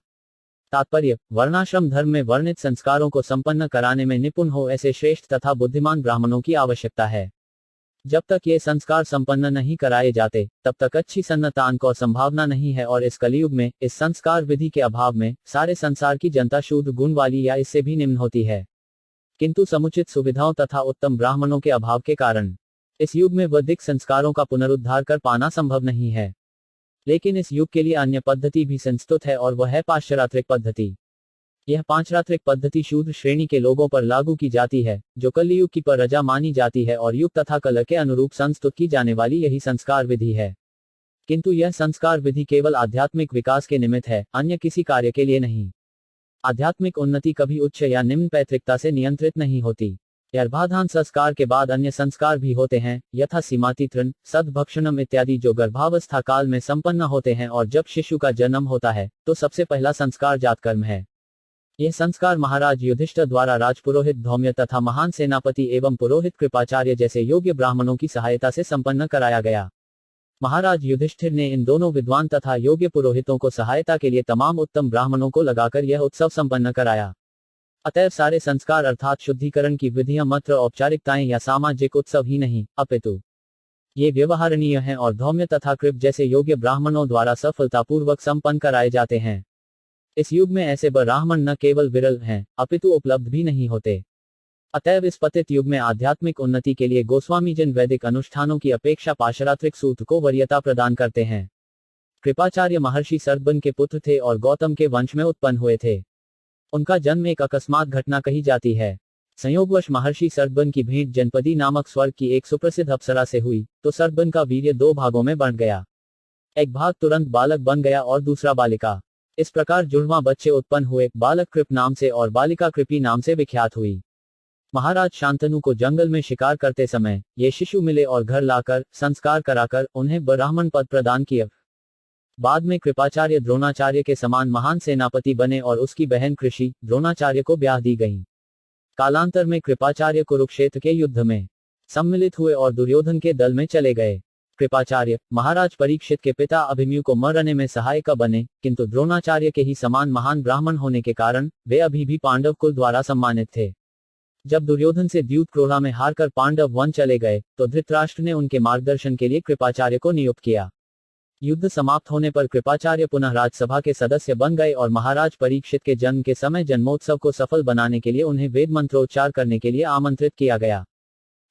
तात्पर्य, वर्णाश्रम धर्म में वर्णित संस्कारों को संपन्न कराने में निपुण हो ऐसे श्रेष्ठ तथा बुद्धिमान ब्राह्मणों की आवश्यकता है। जब तक ये संस्कार संपन्न नहीं कराए जाते तब तक अच्छी संतान को संभावना नहीं है और इस कलयुग में इस संस्कार विधि के अभाव में सारे संसार की जनता शुद्ध गुण वाली या इससे भी निम्न होती है। किंतु समुचित सुविधाओं तथा उत्तम ब्राह्मणों के अभाव के कारण इस युग में वैदिक संस्कारों का पुनरुद्धार कर पाना संभव नहीं है। लेकिन इस युग के लिए अन्य पद्धति भी संस्तुत है और वह है पाश्चरात्रिक पद्धति। यह पांचरात्रिक पद्धति शूद्र श्रेणी के लोगों पर लागू की जाती है, जो कलयुग की प्रजा मानी जाती है और युग तथा कल के अनुरूप संस्तुत की जाने वाली यही संस्कार विधि है। किंतु यह संस्कार विधि केवल आध्यात्मिक विकास के निमित्त है, अन्य किसी कार्य के लिए नहीं। आध्यात्मिक उन्नति कभी उच्च या निम्न पैतृकता से नियंत्रित नहीं होती। गर्भाधान संस्कार के बाद अन्य संस्कार भी होते हैं, यथा सीमातितृण सद्भक्षणम इत्यादि, जो गर्भावस्था काल में संपन्न होते हैं और जब शिशु का जन्म होता है तो सबसे पहला संस्कार जातकर्म है। यह संस्कार महाराज युधिष्ठिर द्वारा राजपुरोहित धौम्य तथा महान सेनापति एवं पुरोहित कृपाचार्य जैसे योग्य ब्राह्मणों की सहायता से संपन्न कराया गया। महाराज युधिष्ठिर ने इन दोनों विद्वान तथा योग्य पुरोहितों को सहायता के लिए तमाम उत्तम ब्राह्मणों को लगाकर यह उत्सव संपन्न कराया। अतएव सारे संस्कार अर्थात शुद्धिकरण की विधियां मात्र औपचारिकताएं या सामाजिक उत्सव ही नहीं, अपितु ये व्यवहारणीय हैं और धौम्य तथा कृप जैसे योग्य ब्राह्मणों द्वारा सफलतापूर्वक संपन्न कराए जाते हैं। इस युग में ऐसे ब्राह्मण न केवल विरल हैं, अपितु उपलब्ध भी नहीं होते। अतएव इस पतित युग में आध्यात्मिक उन्नति के लिए गोस्वामी जन वैदिक अनुष्ठानों की अपेक्षा पाशरात्रिक सूत्र को वरीयता प्रदान करते हैं। कृपाचार्य महर्षि सर्बन के पुत्र थे और गौतम के वंश में उत्पन्न हुए थे। उनका जन्म एक अकस्मात घटना कही जाती है। संयोगवश महर्षि सर्बन की भेंट जनपदी नामक स्वर्ग की एक सुप्रसिद्ध अप्सरा से हुई तो सर्बन का वीर्य दो भागों में बंट गया। एक भाग तुरंत बालक बन गया और दूसरा बालिका। इस प्रकार जुड़वां बच्चे उत्पन्न हुए, बालक कृप नाम से और बालिका कृपी नाम से विख्यात हुई। महाराज शांतनु को जंगल में शिकार करते समय ये शिशु मिले और घर लाकर संस्कार कराकर उन्हें ब्राह्मण पद प्रदान किया। बाद में कृपाचार्य द्रोणाचार्य के समान महान सेनापति बने और उसकी बहन कृषि द्रोणाचार्य को ब्याह दी गई। कालांतर में कृपाचार्य कुरुक्षेत्र के युद्ध में सम्मिलित हुए और दुर्योधन के दल में चले गए। कृपाचार्य महाराज परीक्षित के पिता अभिमन्यु को मरने में सहायक बने, किंतु द्रोणाचार्य के ही समान महान ब्राह्मण होने के कारण वे अभी भी पांडव कुल द्वारा सम्मानित थे। जब दुर्योधन से द्यूत क्रोड़ा में हारकर पांडव वन चले गए तो धृतराष्ट्र ने उनके मार्गदर्शन के लिए कृपाचार्य को नियुक्त किया। युद्ध समाप्त होने पर कृपाचार्य पुनः राज्यसभा के सदस्य बन गए और महाराज परीक्षित के जन्म के समय जन्मोत्सव को सफल बनाने के लिए उन्हें वेद मंत्रोच्चार करने के लिए आमंत्रित किया गया।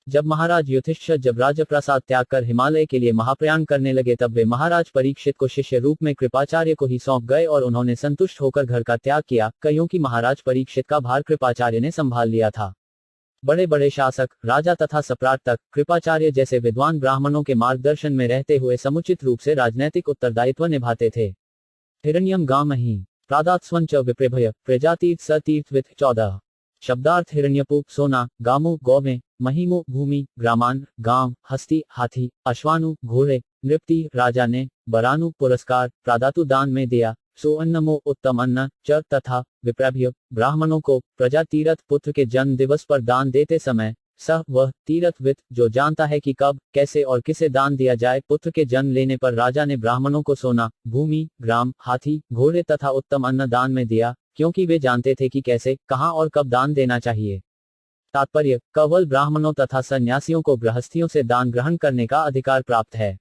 जब महाराज युधिष्ठिर जब राजप्रासाद त्याग कर हिमालय के लिए महाप्रयाण करने लगे तब वे महाराज परीक्षित को शिष्य रूप में कृपाचार्य को ही सौंप गए और उन्होंने संतुष्ट होकर घर का त्याग किया, क्योंकि महाराज परीक्षित का भार कृपाचार्य ने संभाल लिया था। बड़े बड़े शासक, राजा तथा सम्राट तक कृपाचार्य जैसे विद्वान ब्राह्मणों के मार्गदर्शन में रहते हुए समुचित रूप से राजनैतिक उत्तरदायित्व निभाते थे। हिरण्यम गामहि प्रादात्स्वं च विप्रभय प्रजातीर्थ सतीर्थ विथ 14। शब्दार्थ हिरण्यपु सोना, गामु गौवें, महिमु भूमि, ग्रामान गांव, हस्ती हाथी, अश्वानु घोड़े, नृपति राजा ने, बरानु पुरस्कार, प्रादातु दान में दिया, सुअन्नमो उत्तम अन्न, च तथा विप्रभ्य ब्राह्मणों को प्रजा तीरथ पुत्र के जन्म दिवस पर दान देते समय सह वह तीरथ वित्त जो जानता है कि कब कैसे और किसे दान दिया जाए। पुत्र के जन्म लेने पर राजा ने ब्राह्मणों को सोना, भूमि, ग्राम, हाथी, घोड़े तथा उत्तम अन्न दान में दिया, क्योंकि वे जानते थे कि कैसे, कहां और कब दान देना चाहिए। तात्पर्य, केवल ब्राह्मणों तथा सन्यासियों को गृहस्थियों से दान ग्रहण करने का अधिकार प्राप्त है।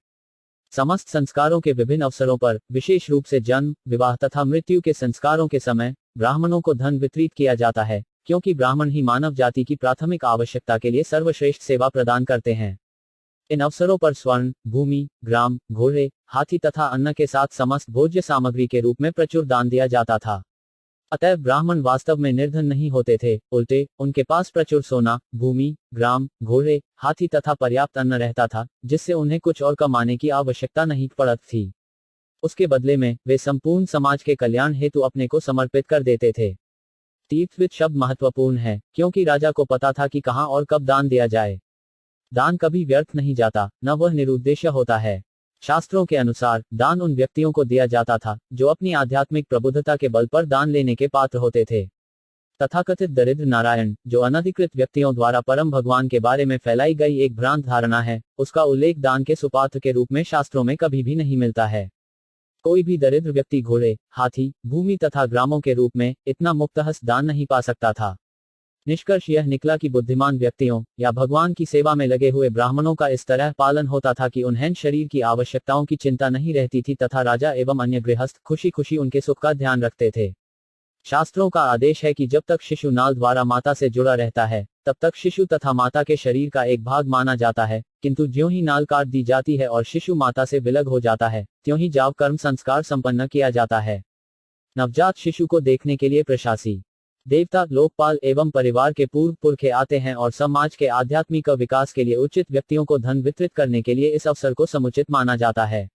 समस्त संस्कारों के विभिन्न अवसरों पर, विशेष रूप से जन्म, विवाह तथा मृत्यु के संस्कारों के समय ब्राह्मणों को धन वितरित किया जाता है, क्योंकि ब्राह्मण ही मानव जाति की प्राथमिक आवश्यकता के लिए सर्वश्रेष्ठ सेवा प्रदान करते हैं। इन अवसरों पर स्वर्ण, भूमि, ग्राम, घोड़े, हाथी तथा अन्न के साथ समस्त भोज्य सामग्री के रूप में प्रचुर दान दिया जाता था। अतः ब्राह्मण वास्तव में निर्धन नहीं होते थे, उल्टे उनके पास प्रचुर सोना, भूमि, ग्राम, घोड़े, हाथी तथा पर्याप्त अन्न रहता था, जिससे उन्हें कुछ और कमाने की आवश्यकता नहीं पड़ती थी। उसके बदले में वे संपूर्ण समाज के कल्याण हेतु अपने को समर्पित कर देते थे। तीर्थविद शब्द महत्वपूर्ण है, क्योंकि राजा को पता था कि कहां और कब दान दिया जाए। दान कभी व्यर्थ नहीं जाता, न वह निरुद्देश्य होता है। शास्त्रों के अनुसार दान उन व्यक्तियों को दिया जाता था जो अपनी आध्यात्मिक प्रबुद्धता के बल पर दान लेने के पात्र होते थे। तथाकथित दरिद्र नारायण, जो अनधिकृत व्यक्तियों द्वारा परम भगवान के बारे में फैलाई गई एक भ्रांत धारणा है, उसका उल्लेख दान के सुपात्र के रूप में शास्त्रों में कभी भी नहीं मिलता है। कोई भी दरिद्र व्यक्ति घोड़े, हाथी, भूमि तथा ग्रामों के रूप में इतना मुक्तहस्त दान नहीं पा सकता था। निष्कर्ष यह निकला कि बुद्धिमान व्यक्तियों या भगवान की सेवा में लगे हुए ब्राह्मणों का इस तरह पालन होता था कि उन्हें शरीर की आवश्यकताओं की चिंता नहीं रहती थी तथा राजा एवं अन्य गृहस्थ खुशी खुशी उनके सुख का ध्यान रखते थे। शास्त्रों का आदेश है कि जब तक शिशु नाल द्वारा माता से जुड़ा रहता है, तब तक शिशु तथा माता के शरीर का एक भाग माना जाता है, किंतु ज्यों ही नाल काट दी जाती है और शिशु माता से विलग हो जाता है, त्यों ही जाव कर्म संस्कार संपन्न किया जाता है। नवजात शिशु को देखने के लिए प्रशासी, देवता, लोकपाल एवं परिवार के पूर्व पुरखे आते हैं और समाज के आध्यात्मिक विकास के लिए उचित व्यक्तियों को धन वितरित करने के लिए इस अवसर को समुचित माना जाता है।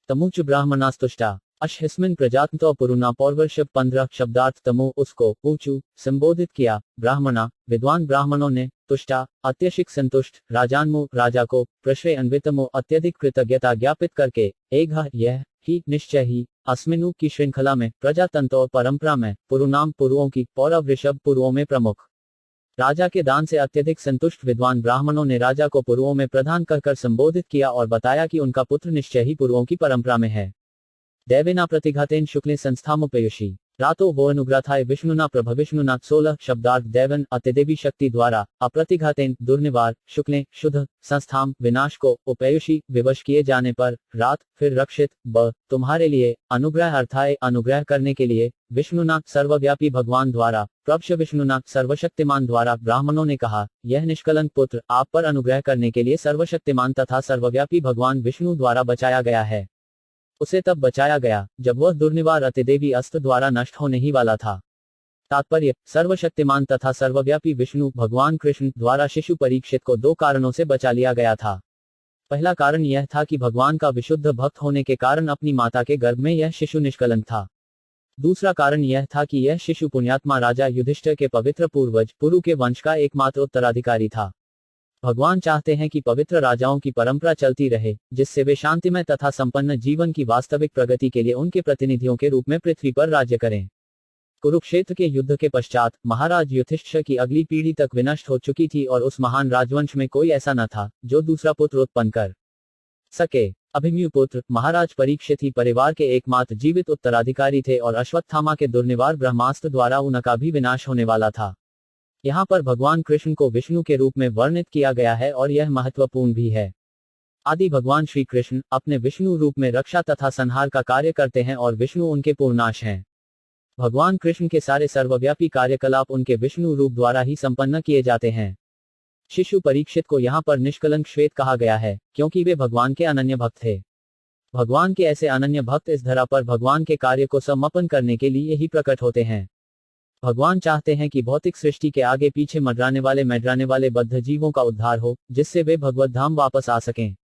तमुच ब्राह्मणास्तुष्टा अशहिस्मिन प्रजातंतो पुरुना पौर्वर्षभ 15 शब्दार्थ तमु उसको ऊंचू संबोधित किया। ब्राह्मणा, विद्वान ब्राह्मणों ने, तुष्टा अत्यधिक संतुष्ट, राजान्मु राजा को, प्रश्रय अन्वितमु अत्यधिक कृतज्ञता ज्ञापित करके, एक यह ही निश्चय ही अस्मिनु की श्रृंखला में, प्रजातंत्र और परंपरा में, पुरुनाम पुरुओं की, पौरव ऋषभ पुरुओं में प्रमुख। राजा के दान से अत्यधिक संतुष्ट विद्वान ब्राह्मणों ने राजा को पुरुओं में प्रधान कहकर संबोधित किया और बताया कि उनका पुत्र निश्चय ही पुरुओं की परंपरा में है। देवेना प्रतिघातेन शुक्ले संस्थामुपयुषी रातो वो अनुग्रथाय विष्णुना प्रभविष्णुना 16 शब्दार्थ देवन अत्यदेवी शक्ति द्वारा अप्रतिघातेन दुर्निवार शुक्ले शुद्ध संस्थाम विनाश को उपयुषी विवश किए जाने पर रात फिर रक्षित ब तुम्हारे लिए अनुग्रह अर्थाय अनुग्रह करने के लिए विष्णुना सर्वव्यापी भगवान द्वारा प्रभष विष्णुना सर्वशक्तिमान द्वारा। ब्राह्मणों ने कहा, यह निष्कलंक पुत्र आप पर अनुग्रह करने के लिए सर्वशक्तिमान तथा सर्वव्यापी भगवान विष्णु द्वारा बचाया गया है। उसे तब बचाया गया जब वह दुर्निवार अतिदेवी अस्त्र द्वारा नष्ट होने ही वाला था। तात्पर्य, सर्वशक्तिमान तथा सर्वव्यापी विष्णु भगवान कृष्ण द्वारा शिशु परीक्षित को 2 कारणों से बचा लिया गया था। पहला कारण यह था कि भगवान का विशुद्ध भक्त होने के कारण अपनी माता के गर्भ में यह शिशु निष्कलंक था। दूसरा कारण यह था कि यह शिशु पुण्यात्मा राजा युधिष्ठिर के पवित्र पूर्वज पुरु के वंश का एकमात्र उत्तराधिकारी था। भगवान चाहते हैं कि पवित्र राजाओं की परंपरा चलती रहे, जिससे वे शांतिमय तथा संपन्न जीवन की वास्तविक प्रगति के लिए उनके प्रतिनिधियों के रूप में पृथ्वी पर राज्य करें। कुरुक्षेत्र के युद्ध के पश्चात महाराज युधिष्ठिर की अगली पीढ़ी तक विनष्ट हो चुकी थी और उस महान राजवंश में कोई ऐसा न था जो दूसरा पुत्र उत्पन्न कर सके। अभिमन्यु पुत्र महाराज परीक्षित ही परिवार के एकमात्र जीवित उत्तराधिकारी थे और अश्वत्थामा के दुर्निवार ब्रह्मास्त्र द्वारा उनका भी विनाश होने वाला था। यहाँ पर भगवान कृष्ण को विष्णु के रूप में वर्णित किया गया है और यह महत्वपूर्ण भी है। आदि भगवान श्री कृष्ण अपने विष्णु रूप में रक्षा तथा संहार का कार्य करते हैं और विष्णु उनके पूर्णांश हैं। भगवान कृष्ण के सारे सर्वव्यापी कार्यकलाप उनके विष्णु रूप द्वारा ही संपन्न किए जाते हैं। शिशु परीक्षित को यहाँ पर निष्कलंक श्वेत कहा गया है, क्योंकि वे भगवान के अनन्य भक्त थे। भगवान के ऐसे अनन्य भक्त इस धरा पर भगवान के कार्य को समापन करने के लिए ही प्रकट होते हैं। भगवान चाहते हैं कि भौतिक सृष्टि के आगे पीछे मंडराने वाले बद्ध जीवों का उद्धार हो, जिससे वे भगवत धाम वापस आ सकें।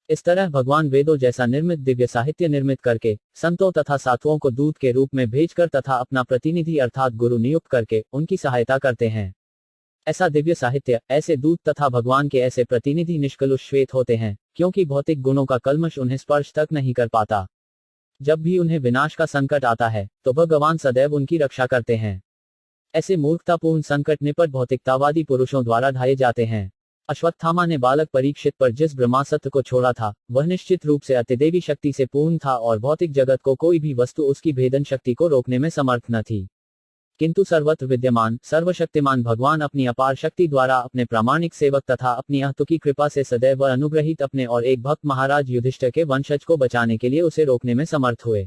इस तरह भगवान वेदों जैसा निर्मित दिव्य साहित्य निर्मित करके संतों तथा साधुओं को दूत के रूप में भेजकर तथा अपना प्रतिनिधि अर्थात गुरु नियुक्त करके उनकी सहायता करते हैं। ऐसा दिव्य साहित्य, ऐसे दूत तथा भगवान के ऐसे प्रतिनिधि निष्कलुष श्वेत होते हैं, क्योंकि भौतिक गुणों का कल्मश उन्हें स्पर्श तक नहीं कर पाता। जब भी उन्हें विनाश का संकट आता है तो भगवान सदैव उनकी रक्षा करते हैं। ऐसे मूर्खतापूर्ण संकट निपट भौतिकतावादी पुरुषों द्वारा ढाए जाते हैं। अश्वत्थामा ने बालक परीक्षित पर जिस ब्रह्मास्त्र को छोड़ा था, वह निश्चित रूप से अतिदेवी शक्ति से पूर्ण था और भौतिक जगत को कोई भी वस्तु उसकी भेदन शक्ति को रोकने में समर्थ न थी। किंतु सर्वत्र विद्यमान सर्वशक्तिमान भगवान अपनी अपार शक्ति द्वारा अपने प्रामाणिक सेवक तथा अपनी अहतुकी कृपा से सदैव अनुग्रहित अपने और एक भक्त महाराज युधिष्ठिर के वंशज को बचाने के लिए उसे रोकने में समर्थ हुए।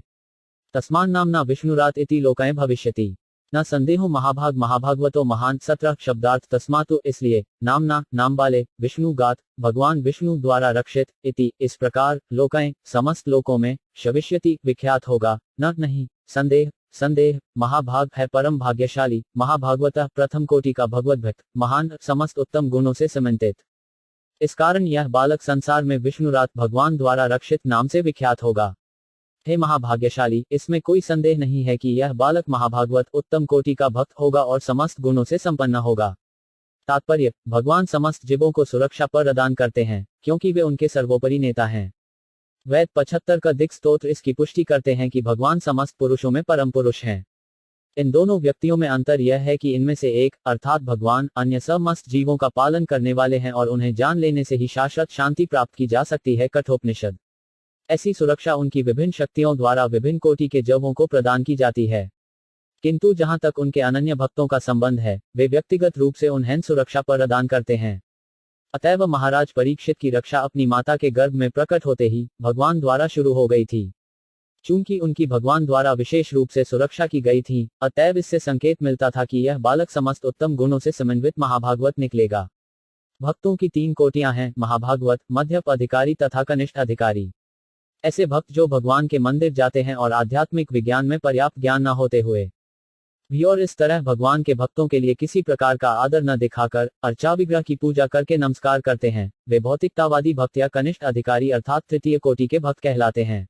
तस्मान नामना विष्णुरात इति लोकाय भविष्यति न संदेहो महाभाग महाभागवतो महान 17 शब्दार्थ तस्मातु इसलिए नामना नाम वाले विष्णु गात भगवान विष्णु द्वारा रक्षित इति इस प्रकार लोकाय समस्त लोकों में भविष्यति विख्यात होगा न नहीं संदेह महाभाग है परम भाग्यशाली महाभागवतः प्रथम कोटि का भगवत भक्त महान समस्त उत्तम गुणों से समन्वित। इस कारण यह बालक संसार में विष्णुरात भगवान द्वारा रक्षित नाम से विख्यात होगा। हे महाभाग्यशाली, इसमें कोई संदेह नहीं है कि यह बालक महाभागवत उत्तम कोटि का भक्त होगा और समस्त गुणों से संपन्न होगा। तात्पर्य, भगवान समस्त जीवों को सुरक्षा प्रदान करते हैं, क्योंकि वे उनके सर्वोपरि नेता हैं। वेद 75 का दिक् स्तोत्र इसकी पुष्टि करते हैं कि भगवान समस्त पुरुषों में परम पुरुष हैं। इन दोनों व्यक्तियों में अंतर यह है कि इनमें से एक अर्थात भगवान अन्य समस्त जीवों का पालन करने वाले हैं और उन्हें जान लेने से ही शाश्वत शांति प्राप्त की जा सकती है। कठोपनिषद। ऐसी सुरक्षा उनकी विभिन्न शक्तियों द्वारा विभिन्न कोटि के जीवों को प्रदान की जाती है, किंतु जहां तक उनके अनन्य भक्तों का संबंध है, वे व्यक्तिगत रूप से उन्हें सुरक्षा प्रदान करते हैं। अतएव महाराज परीक्षित की रक्षा अपनी माता के गर्भ में प्रकट होते ही भगवान द्वारा शुरू हो गई थी। चूंकि उनकी भगवान द्वारा विशेष रूप से सुरक्षा की गई थी, अतएव इससे संकेत मिलता था कि यह बालक समस्त उत्तम गुणों से समन्वित महाभागवत निकलेगा। भक्तों की 3 कोटियां हैं, महाभागवत, मध्यप अधिकारी तथा कनिष्ठ अधिकारी। ऐसे भक्त जो भगवान के मंदिर जाते हैं और आध्यात्मिक विज्ञान में पर्याप्त ज्ञान न होते हुए भी और इस तरह भगवान के भक्तों के लिए किसी प्रकार का आदर न दिखाकर अर्चा विग्रह की पूजा करके नमस्कार करते हैं, वे भौतिकतावादी भक्त या कनिष्ठ अधिकारी अर्थात तृतीय कोटि के भक्त कहलाते हैं।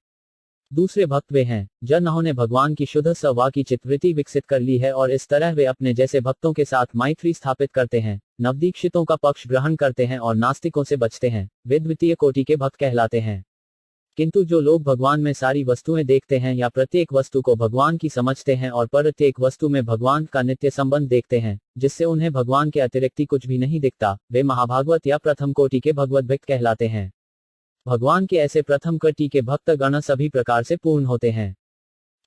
दूसरे भक्त वे हैं जिन्होंने भगवान की शुद्ध सवा की चित्तवृत्ति विकसित कर ली है और इस तरह वे अपने जैसे भक्तों के साथ मैत्री स्थापित करते हैं, नवदीक्षितों का पक्ष ग्रहण करते हैं और नास्तिकों से बचते हैं, वे द्वितीय कोटि के भक्त कहलाते हैं। किंतु जो लोग भगवान में सारी वस्तुएं देखते हैं या प्रत्येक वस्तु को भगवान की समझते हैं और प्रत्येक वस्तु में भगवान का नित्य संबंध देखते हैं, जिससे उन्हें भगवान के अतिरिक्त कुछ भी नहीं दिखता, वे महाभागवत या प्रथम कोटि के भगवत भक्त कहलाते हैं। भगवान के ऐसे प्रथम कोटि के भक्त गण सभी प्रकार से पूर्ण होते हैं।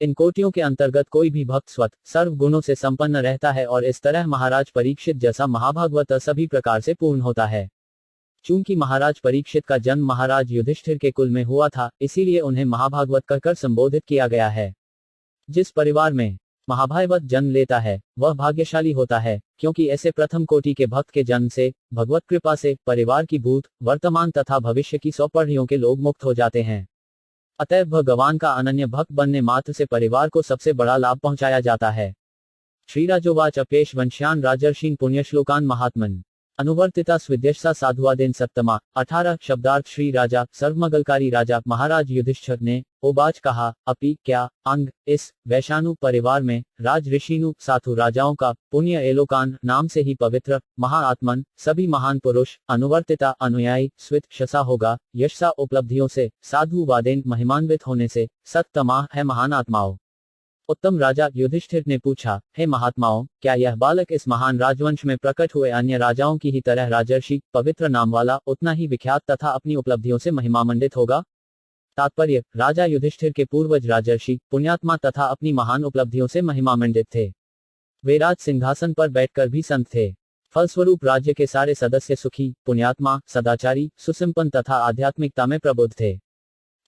इन कोटियों के अंतर्गत कोई भी भक्त स्वत सर्व गुणों से संपन्न रहता है और इस तरह महाराज परीक्षित जैसा महाभागवत सभी प्रकार से पूर्ण होता है। चूंकि महाराज परीक्षित का जन्म महाराज युधिष्ठिर के कुल में हुआ था, इसीलिए उन्हें महाभागवत कहकर संबोधित किया गया है। जिस परिवार में महाभागवत जन्म लेता है वह भाग्यशाली होता है, क्योंकि ऐसे प्रथम कोटि के भक्त के जन्म से भगवत कृपा से परिवार की भूत, वर्तमान तथा भविष्य की 100 पीढ़ियों के लोग मुक्त हो जाते हैं। अतएव भगवान का अनन्य भक्त बनने मात्र से परिवार को सबसे बड़ा लाभ पहुंचाया जाता है। श्रीराजोवाच अपेश वंश्यान राजर्षीन पुण्यश्लोकान महात्मन अनुवर्तिता स्विद्यशा साधुवादेन सप्तमा 18 शब्दार्थ। श्री राजा सर्वमंगलकारी राजा महाराज युधिष्ठिर ने ओबाच कहा, अपि क्या अंग इस वैशानु परिवार में राज ऋषिनु साधु राजाओं का पुण्य एलोकान नाम से ही पवित्र महाआत्मन सभी महान पुरुष अनुवर्तिता अनुयायी स्वित शसा होगा, यशसा उपलब्धियों से, साधु वादेन महिमान्वित होने से, सत्तमा है महान आत्माओं। उत्तम राजा युधिष्ठिर ने पूछा, हे महात्माओं, क्या यह बालक इस महान राजवंश में प्रकट हुए अन्य राजाओं की ही तरह राजर्षि पवित्र नाम वाला उतना ही विख्यात तथा अपनी उपलब्धियों से महिमामंडित होगा? तात्पर्य, राजा युधिष्ठिर के पूर्वज राजर्षि पुण्यात्मा तथा अपनी महान उपलब्धियों से महिमामंडित थे। वे राज सिंहासन पर बैठकर भी संत थे। फलस्वरूप राज्य के सारे सदस्य सुखी, पुण्यात्मा, सदाचारी, सुसंपन्न तथा आध्यात्मिकता में प्रबुद्ध थे।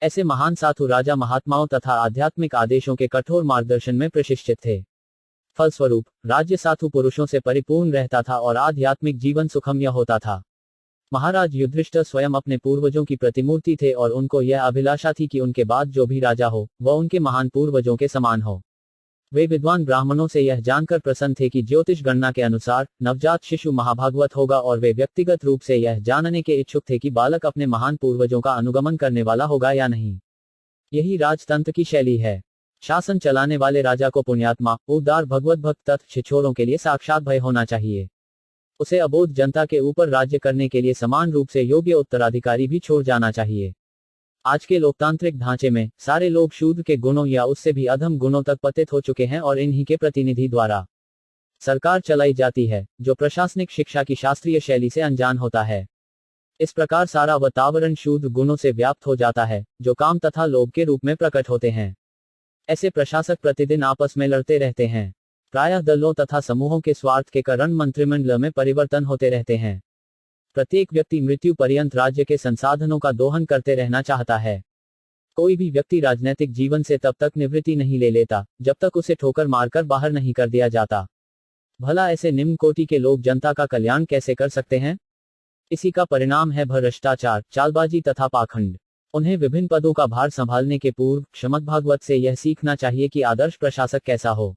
ऐसे महान साधु राजा महात्माओं तथा आध्यात्मिक आदेशों के कठोर मार्गदर्शन में प्रशिक्षित थे। फलस्वरूप राज्य साधु पुरुषों से परिपूर्ण रहता था और आध्यात्मिक जीवन सुखमय होता था। महाराज युधिष्ठिर स्वयं अपने पूर्वजों की प्रतिमूर्ति थे और उनको यह अभिलाषा थी कि उनके बाद जो भी राजा हो वह उनके महान पूर्वजों के समान हो। वे विद्वान ब्राह्मणों से यह जानकर प्रसन्न थे कि ज्योतिष गणना के अनुसार नवजात शिशु महाभागवत होगा और वे व्यक्तिगत रूप से यह जानने के इच्छुक थे कि बालक अपने महान पूर्वजों का अनुगमन करने वाला होगा या नहीं। यही राजतंत्र की शैली है। शासन चलाने वाले राजा को पुण्यात्मा, उदार, भगवत भक्त तथा छिछोरों के लिए साक्षात भय होना चाहिए। उसे अबोध जनता के ऊपर राज्य करने के लिए समान रूप से योग्य उत्तराधिकारी भी छोड़ जाना चाहिए। आज के लोकतांत्रिक ढांचे में सारे लोग शूद्र के गुणों या उससे भी अधम गुणों तक पतित हो चुके हैं और इन्हीं के प्रतिनिधि द्वारा सरकार चलाई जाती है, जो प्रशासनिक शिक्षा की शास्त्रीय शैली से अनजान होता है। इस प्रकार सारा वातावरण शूद्र गुणों से व्याप्त हो जाता है, जो काम तथा लोभ के रूप में प्रकट होते हैं। ऐसे प्रशासक प्रतिदिन आपस में लड़ते रहते हैं। प्रायः दलों तथा समूहों के स्वार्थ के कारण मंत्रिमंडल में परिवर्तन होते रहते हैं। प्रत्येक व्यक्ति मृत्यु पर्यंत राज्य के संसाधनों का दोहन करते रहना चाहता है। कोई भी व्यक्ति राजनीतिक जीवन से तब तक निवृत्ति नहीं ले लेता जब तक उसे ठोकर मारकर बाहर नहीं कर दिया जाता। भला ऐसे निम्न कोटि के लोग जनता का कल्याण कैसे कर सकते हैं? इसी का परिणाम है भ्रष्टाचार, चालबाजी तथा पाखंड। उन्हें विभिन्न पदों का भार संभालने के पूर्व श्रीमद्भागवत से यह सीखना चाहिए कि आदर्श प्रशासक कैसा हो।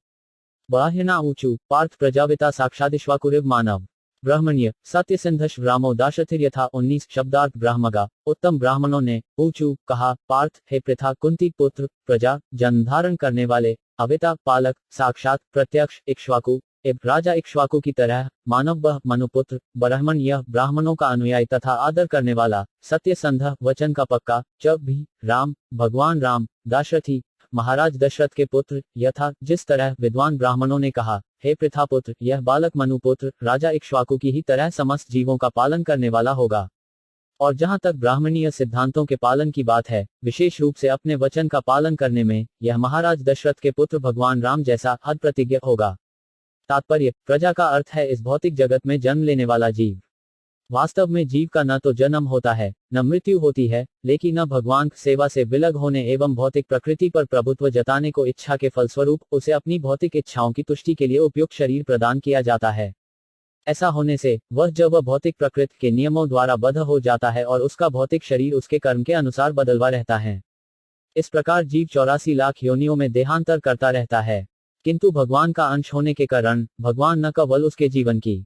बाह्यना ऊंचू पार्थ प्रजापिता साक्षादिश्वाकुरिव मानव ब्राह्मण्य सत्यसिंधश ब्राह्मो दाशथिर यथा 19 शब्दार्थ ब्राह्मगा। उत्तम ब्राह्मणों ने ऊंचू कहा, पार्थ हे पृथा कुंती पुत्र, प्रजा जन्म धारण करने वाले, अविता पालक, साक्षात प्रत्यक्ष इक्ष्वाकु राजा इक्ष्वाकु की तरह, मानव वह मनुपुत्र, ब्राह्मण यह ब्राह्मणों का अनुयायी तथा आदर करने वाला, सत्यसंध वचन का पक्का, च भी राम भगवान राम, दाशरथी महाराज दशरथ के पुत्र, यथा जिस तरह विद्वान ब्राह्मणों ने कहा, हे पृथापुत्र यह बालक मनुपुत्र राजा इक्ष्वाकु की ही तरह समस्त जीवों का पालन करने वाला होगा। और जहां तक ब्राह्मणीय सिद्धांतों के पालन की बात है, विशेष रूप से अपने वचन का पालन करने में यह महाराज दशरथ के पुत्र भगवान राम जैसा हद प्रतिज्ञ होगा। तात्पर्य, प्रजा का अर्थ है इस भौतिक जगत में जन्म लेने वाला जीव। वास्तव में जीव का न तो जन्म होता है न मृत्यु होती है, लेकिन न भगवान सेवा से विलग होने एवं भौतिक प्रकृति पर प्रभुत्व जताने को इच्छा के फलस्वरूप उसे अपनी भौतिक इच्छाओं की तुष्टि के लिए उपयुक्त शरीर प्रदान किया जाता है। ऐसा होने से वह जब भौतिक प्रकृति के नियमों द्वारा बद्ध हो जाता है और उसका भौतिक शरीर उसके कर्म के अनुसार बदलवा रहता है। इस प्रकार जीव 84 लाख योनियों में देहांतर करता रहता है, किंतु भगवान का अंश होने के कारण भगवान न केवल उसके जीवन की